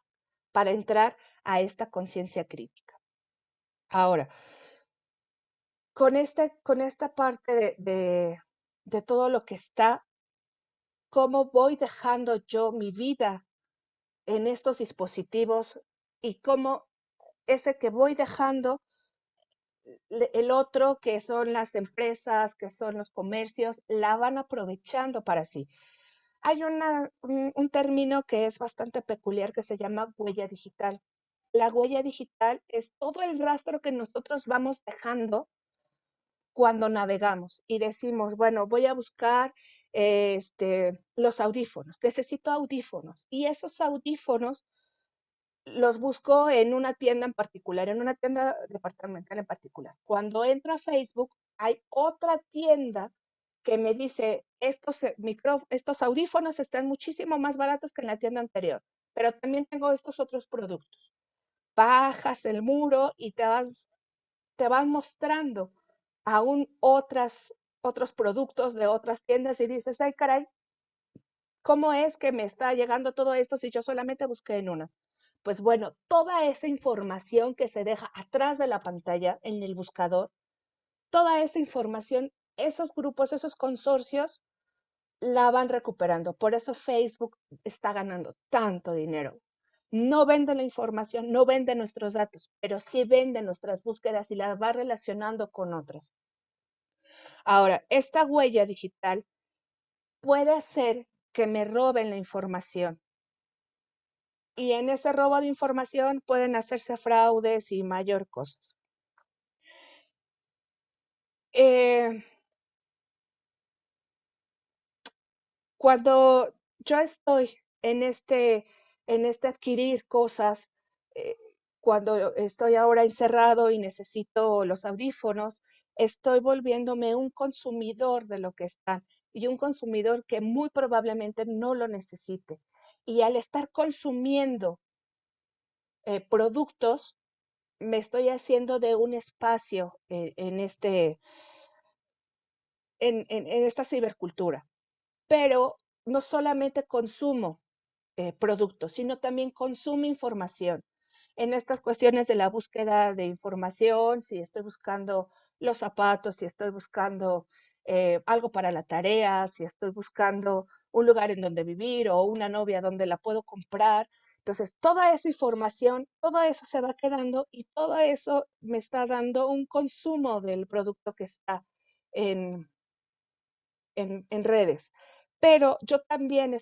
para entrar a esta conciencia crítica. Ahora, con esta parte de todo lo que está, cómo voy dejando yo mi vida en estos dispositivos y cómo ese que voy dejando, el otro, que son las empresas, que son los comercios, la van aprovechando para sí. Hay un término que es bastante peculiar que se llama huella digital. La huella digital es todo el rastro que nosotros vamos dejando cuando navegamos y decimos, bueno, voy a buscar los audífonos, necesito audífonos. Y esos audífonos los busco en una tienda en particular, en una tienda departamental en particular. Cuando entro a Facebook, hay otra tienda que me dice, estos audífonos están muchísimo más baratos que en la tienda anterior, pero también tengo estos otros productos. Bajas el muro y te van mostrando aún otros productos de otras tiendas y dices, ay caray, ¿cómo es que me está llegando todo esto si yo solamente busqué en una? Pues bueno, toda esa información que se deja atrás de la pantalla en el buscador, toda esa información, esos grupos, esos consorcios, la van recuperando. Por eso Facebook está ganando tanto dinero. No vende la información, no vende nuestros datos, pero sí vende nuestras búsquedas y las va relacionando con otras. Ahora, esta huella digital puede hacer que me roben la información. Y en ese robo de información pueden hacerse fraudes y mayor cosas. Eh, Cuando yo estoy en este adquirir cosas, eh, cuando estoy ahora encerrado y necesito los audífonos, estoy volviéndome un consumidor de lo que están y un consumidor que muy probablemente no lo necesite. Y al estar consumiendo productos, me estoy haciendo de un espacio en esta cibercultura. Pero no solamente consumo productos, sino también consumo información. En estas cuestiones de la búsqueda de información, si estoy buscando los zapatos, si estoy buscando algo para la tarea, si estoy buscando un lugar en donde vivir o una novia donde la puedo comprar. Entonces, toda esa información, todo eso se va quedando y todo eso me está dando un consumo del producto que está en, en redes. Pero yo también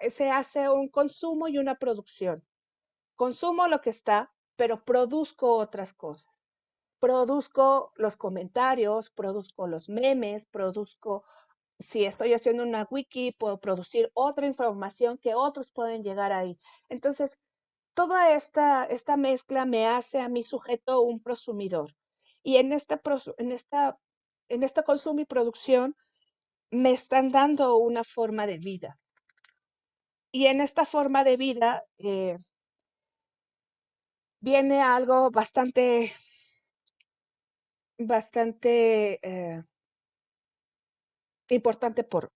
se hace un consumo y una producción. Consumo lo que está, pero produzco otras cosas. Produzco los comentarios, produzco los memes, produzco, si estoy haciendo una wiki, puedo producir otra información que otros pueden llegar ahí. Entonces, toda esta mezcla me hace a mi sujeto un prosumidor. Y en este consumo y producción me están dando una forma de vida. Y en esta forma de vida viene algo bastante importante por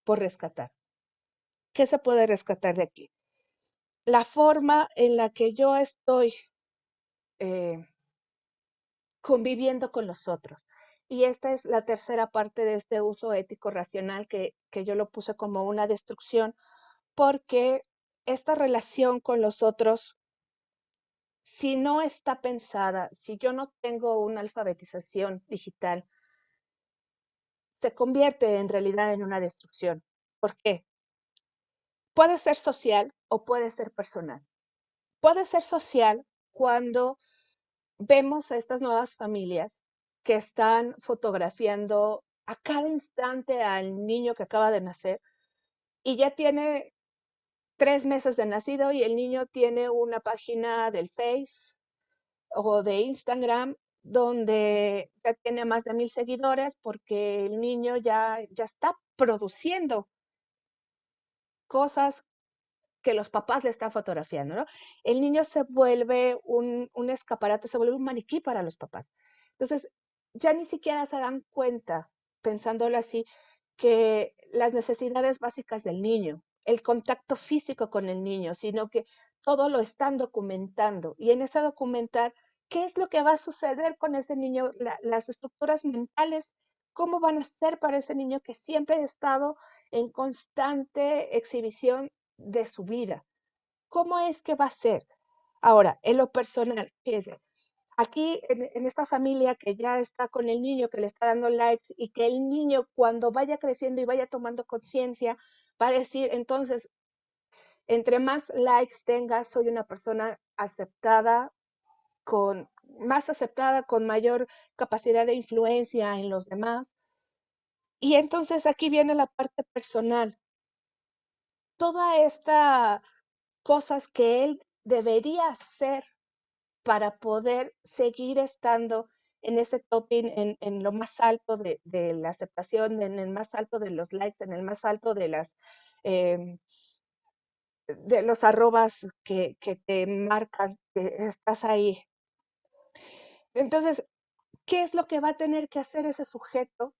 rescatar. ¿Qué se puede rescatar de aquí? La forma en la que yo estoy eh, conviviendo con los otros. Y esta es la tercera parte de este uso ético racional que yo lo puse como una destrucción, porque esta relación con los otros, si no está pensada, si yo no tengo una alfabetización digital, se convierte en realidad en una destrucción. ¿Por qué? Puede ser social o puede ser personal. Puede ser social cuando vemos a estas nuevas familias que están fotografiando a cada instante al niño que acaba de nacer y ya tiene 3 meses de nacido y el niño tiene una página del Face o de Instagram donde ya tiene más de 1000 seguidores porque el niño ya está produciendo cosas que los papás le están fotografiando, ¿no? El niño se vuelve un escaparate, se vuelve un maniquí para los papás. Entonces, ya ni siquiera se dan cuenta, pensándolo así, que las necesidades básicas del niño, el contacto físico con el niño, sino que todo lo están documentando. Y en ese documentar, ¿qué es lo que va a suceder con ese niño? Las estructuras mentales, ¿cómo van a ser para ese niño que siempre ha estado en constante exhibición de su vida? ¿Cómo es que va a ser? Ahora, en lo personal, fíjense, aquí en esta familia que ya está con el niño, que le está dando likes y que el niño cuando vaya creciendo y vaya tomando conciencia, va a decir, entonces, entre más likes tenga, soy una persona aceptada, más aceptada, con mayor capacidad de influencia en los demás. Y entonces aquí viene la parte personal. Toda esta cosas que él debería hacer para poder seguir estando en ese topping, en lo más alto de la aceptación, en el más alto de los likes, en el más alto em, de los arrobas que te marcan que estás ahí. Entonces, ¿qué es lo que va a tener que hacer ese sujeto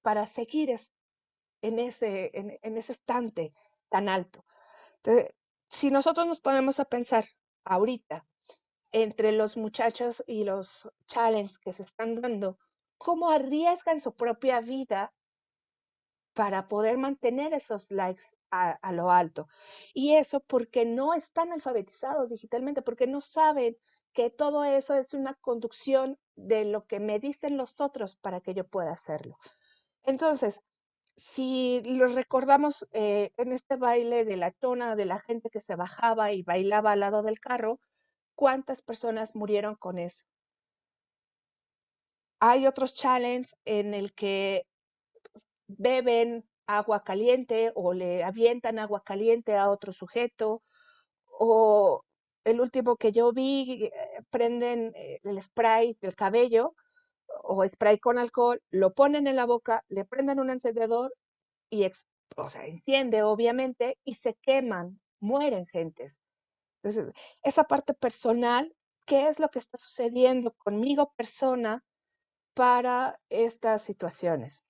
para seguir en ese estante tan alto? Entonces, si nosotros nos ponemos a pensar ahorita, entre los muchachos y los challenges que se están dando, cómo arriesgan su propia vida para poder mantener esos likes a lo alto. Y eso porque no están alfabetizados digitalmente, porque no saben que todo eso es una conducción de lo que me dicen los otros para que yo pueda hacerlo. Entonces, si lo recordamos en este baile de la tona, de la gente que se bajaba y bailaba al lado del carro, ¿cuántas personas murieron con eso? Hay otros challenges en el que beben agua caliente o le avientan agua caliente a otro sujeto, o el último que yo vi, prenden el spray del cabello o spray con alcohol, lo ponen en la boca, le prenden un encendedor y o sea, enciende obviamente y se queman, mueren gentes. Entonces, esa parte personal, ¿qué es lo que está sucediendo conmigo persona para estas situaciones?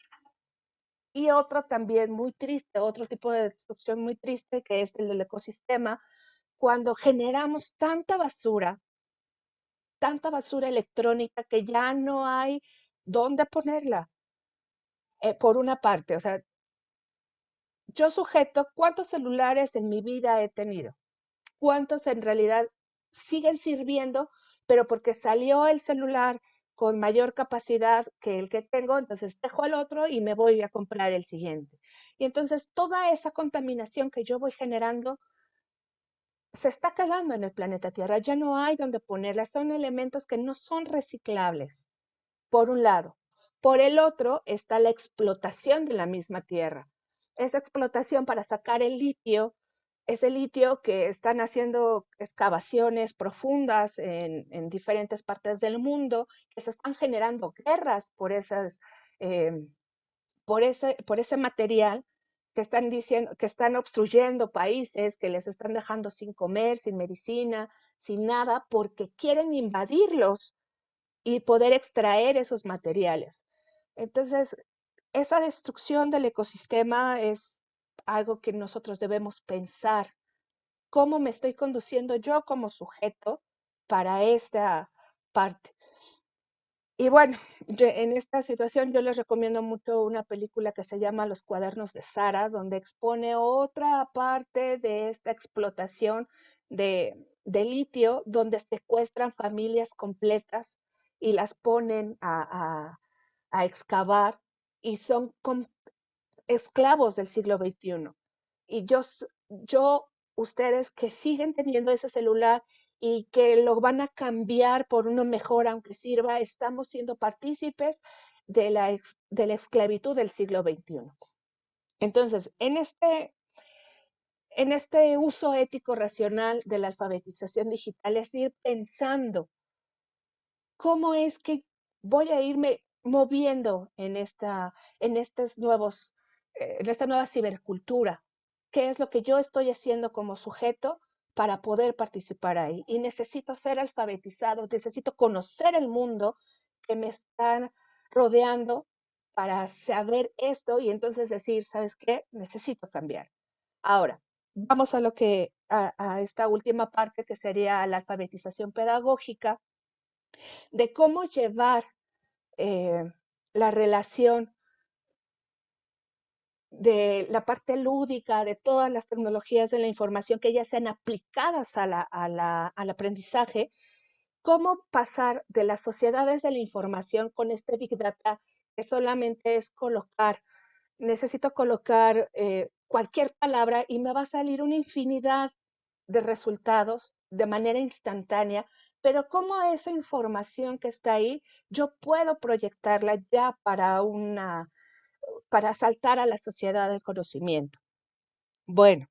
Y otro también muy triste, otro tipo de destrucción muy triste, que es el del ecosistema, cuando generamos tanta basura electrónica que ya no hay dónde ponerla. Por una parte, o sea, yo sujeto cuántos celulares en mi vida he tenido, cuántos en realidad siguen sirviendo, pero porque salió el celular con mayor capacidad que el que tengo, entonces dejo el otro y me voy a comprar el siguiente. Y entonces toda esa contaminación que yo voy generando se está quedando en el planeta Tierra, ya no hay donde ponerla, son elementos que no son reciclables, por un lado. Por el otro está la explotación de la misma tierra. Esa explotación para sacar el litio, ese litio que están haciendo excavaciones profundas en diferentes partes del mundo, que se están generando guerras eh, por ese material, que están diciendo, que están obstruyendo países, que les están dejando sin comer, sin medicina, sin nada, porque quieren invadirlos y poder extraer esos materiales. Entonces, esa destrucción del ecosistema es algo que nosotros debemos pensar. ¿Cómo me estoy conduciendo yo como sujeto para esta parte? Y bueno, en esta situación yo les recomiendo mucho una película que se llama Los cuadernos de Sara, donde expone otra parte de esta explotación de litio, donde secuestran familias completas y las ponen a excavar y son esclavos del siglo XXI. Y ustedes que siguen teniendo ese celular y que lo van a cambiar por uno mejor, aunque sirva, estamos siendo partícipes de la esclavitud del siglo XXI. Entonces, en este uso ético racional de la alfabetización digital es ir pensando cómo es que voy a irme moviendo en esta nueva cibercultura. ¿Qué es lo que yo estoy haciendo como sujeto para poder participar ahí? Y necesito ser alfabetizado, necesito conocer el mundo que me está rodeando para saber esto y entonces decir, ¿sabes qué? Necesito cambiar. Ahora, vamos a esta última parte que sería la alfabetización pedagógica de cómo llevar eh, la relación de la parte lúdica, de todas las tecnologías de la información que ya sean aplicadas al aprendizaje, cómo pasar de las sociedades de la información con este Big Data que solamente es necesito colocar cualquier palabra y me va a salir una infinidad de resultados de manera instantánea, pero cómo esa información que está ahí, yo puedo proyectarla ya para saltar a la sociedad del conocimiento. Bueno,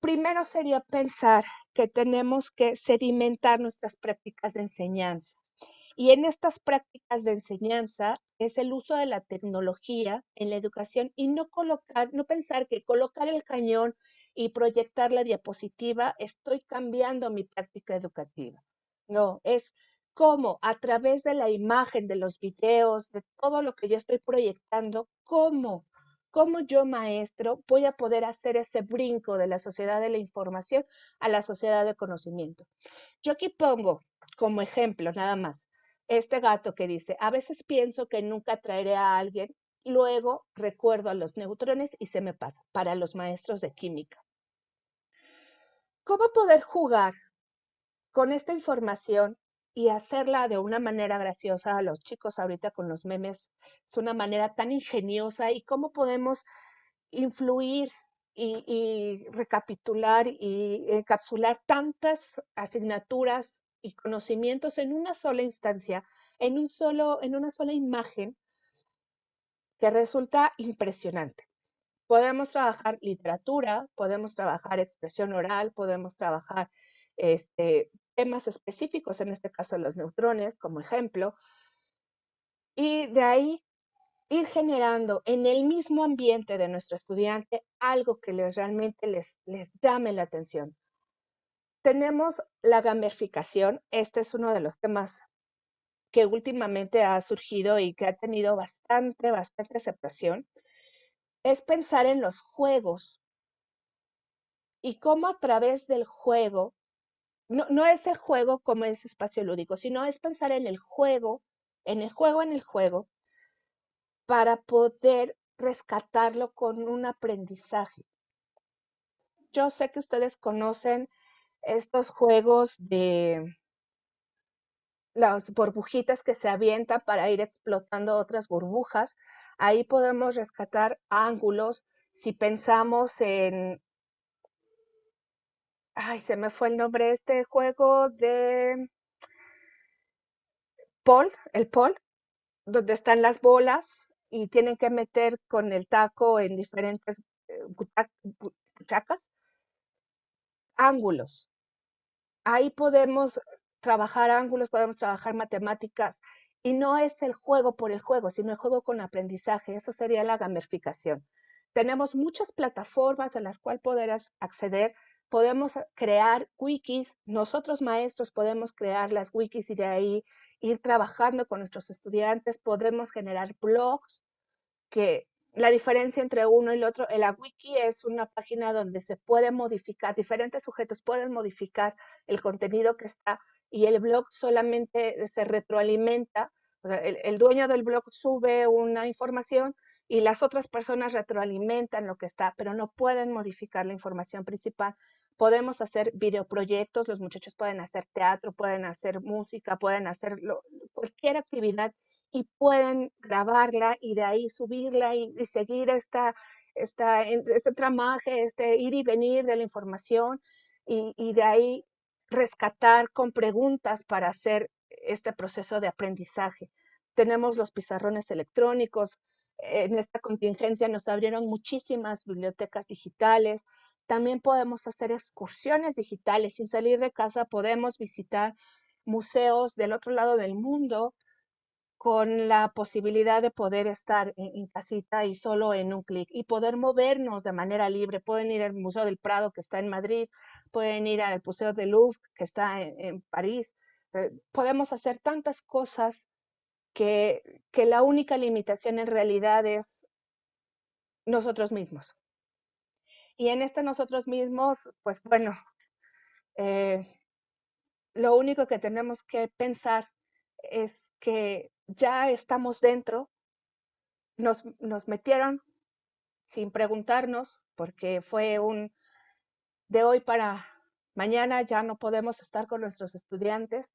primero sería pensar que tenemos que sedimentar nuestras prácticas de enseñanza. Y en estas prácticas de enseñanza es el uso de la tecnología en la educación y no pensar que colocar el cañón y proyectar la diapositiva estoy cambiando mi práctica educativa. No, es cómo a través de la imagen, de los videos, de todo lo que yo estoy proyectando, cómo yo maestro voy a poder hacer ese brinco de la sociedad de la información a la sociedad de conocimiento. Yo aquí pongo como ejemplo nada más este gato que dice, a veces pienso que nunca traeré a alguien, luego recuerdo a los neutrones y se me pasa, para los maestros de química. ¿Cómo poder jugar con esta información y hacerla de una manera graciosa a los chicos ahorita con los memes? Es una manera tan ingeniosa y cómo podemos influir y recapitular y encapsular tantas asignaturas y conocimientos en una sola instancia, en una sola imagen que resulta impresionante. Podemos trabajar literatura, podemos trabajar expresión oral, podemos trabajar temas específicos, en este caso los neutrones como ejemplo, y de ahí ir generando en el mismo ambiente de nuestro estudiante algo que realmente les llame la atención. Tenemos la gamificación, este es uno de los temas que últimamente ha surgido y que ha tenido bastante aceptación, es pensar en los juegos y cómo a través del juego, no es el juego como ese espacio lúdico, sino es pensar en el juego, en el juego, para poder rescatarlo con un aprendizaje. Yo sé que ustedes conocen estos juegos de las burbujitas que se avientan para ir explotando otras burbujas. Ahí podemos rescatar ángulos. Si pensamos se me fue el nombre de este juego de el Paul, donde están las bolas y tienen que meter con el taco en diferentes butacas, ángulos. Ahí podemos trabajar ángulos, podemos trabajar matemáticas y no es el juego por el juego, sino el juego con aprendizaje. Eso sería la gamificación. Tenemos muchas plataformas a las cuales poder acceder. Podemos crear wikis. Nosotros maestros podemos crear las wikis y de ahí ir trabajando con nuestros estudiantes. Podemos generar blogs que la diferencia entre uno y el otro, la wiki es una página donde se puede modificar, diferentes sujetos pueden modificar el contenido que está y el blog solamente se retroalimenta O sea, el dueño del blog sube una información y las otras personas retroalimentan lo que está, pero no pueden modificar la información principal. Podemos hacer videoproyectos, los muchachos pueden hacer teatro, pueden hacer música, pueden hacer cualquier actividad y pueden grabarla y de ahí subirla y seguir este tramaje, este ir y venir de la información y de ahí rescatar con preguntas para hacer este proceso de aprendizaje. Tenemos los pizarrones electrónicos. En esta contingencia nos abrieron muchísimas bibliotecas digitales. También podemos hacer excursiones digitales. Sin salir de casa podemos visitar museos del otro lado del mundo con la posibilidad de poder estar en casita y solo en un clic y poder movernos de manera libre. Pueden ir al Museo del Prado, que está en Madrid, pueden ir al Museo del Louvre, que está en París. Podemos hacer tantas cosas que la única limitación en realidad es nosotros mismos. Y en nosotros mismos, pues bueno, lo único que tenemos que pensar es que ya estamos dentro, nos metieron sin preguntarnos, porque fue de hoy para mañana ya no podemos estar con nuestros estudiantes,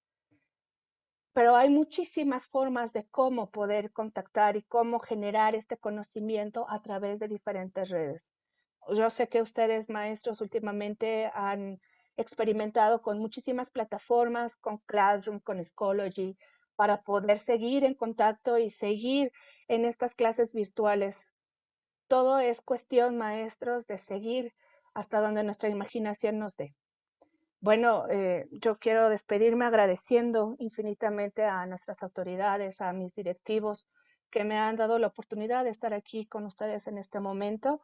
pero hay muchísimas formas de cómo poder contactar y cómo generar este conocimiento a través de diferentes redes. Yo sé que ustedes, maestros, últimamente han experimentado con muchísimas plataformas, con Classroom, con Schoology, para poder seguir en contacto y seguir en estas clases virtuales. Todo es cuestión, maestros, de seguir hasta donde nuestra imaginación nos dé. Bueno, yo quiero despedirme agradeciendo infinitamente a nuestras autoridades, a mis directivos que me han dado la oportunidad de estar aquí con ustedes en este momento.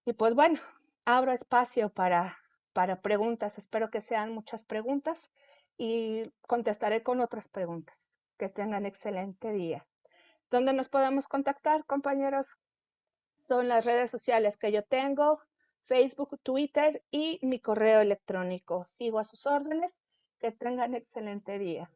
Y pues bueno, abro espacio para preguntas. Espero que sean muchas preguntas y contestaré con otras preguntas. Que tengan excelente día. ¿Dónde nos podemos contactar, compañeros? Son las redes sociales que yo tengo, Facebook, Twitter y mi correo electrónico. Sigo a sus órdenes. Que tengan excelente día.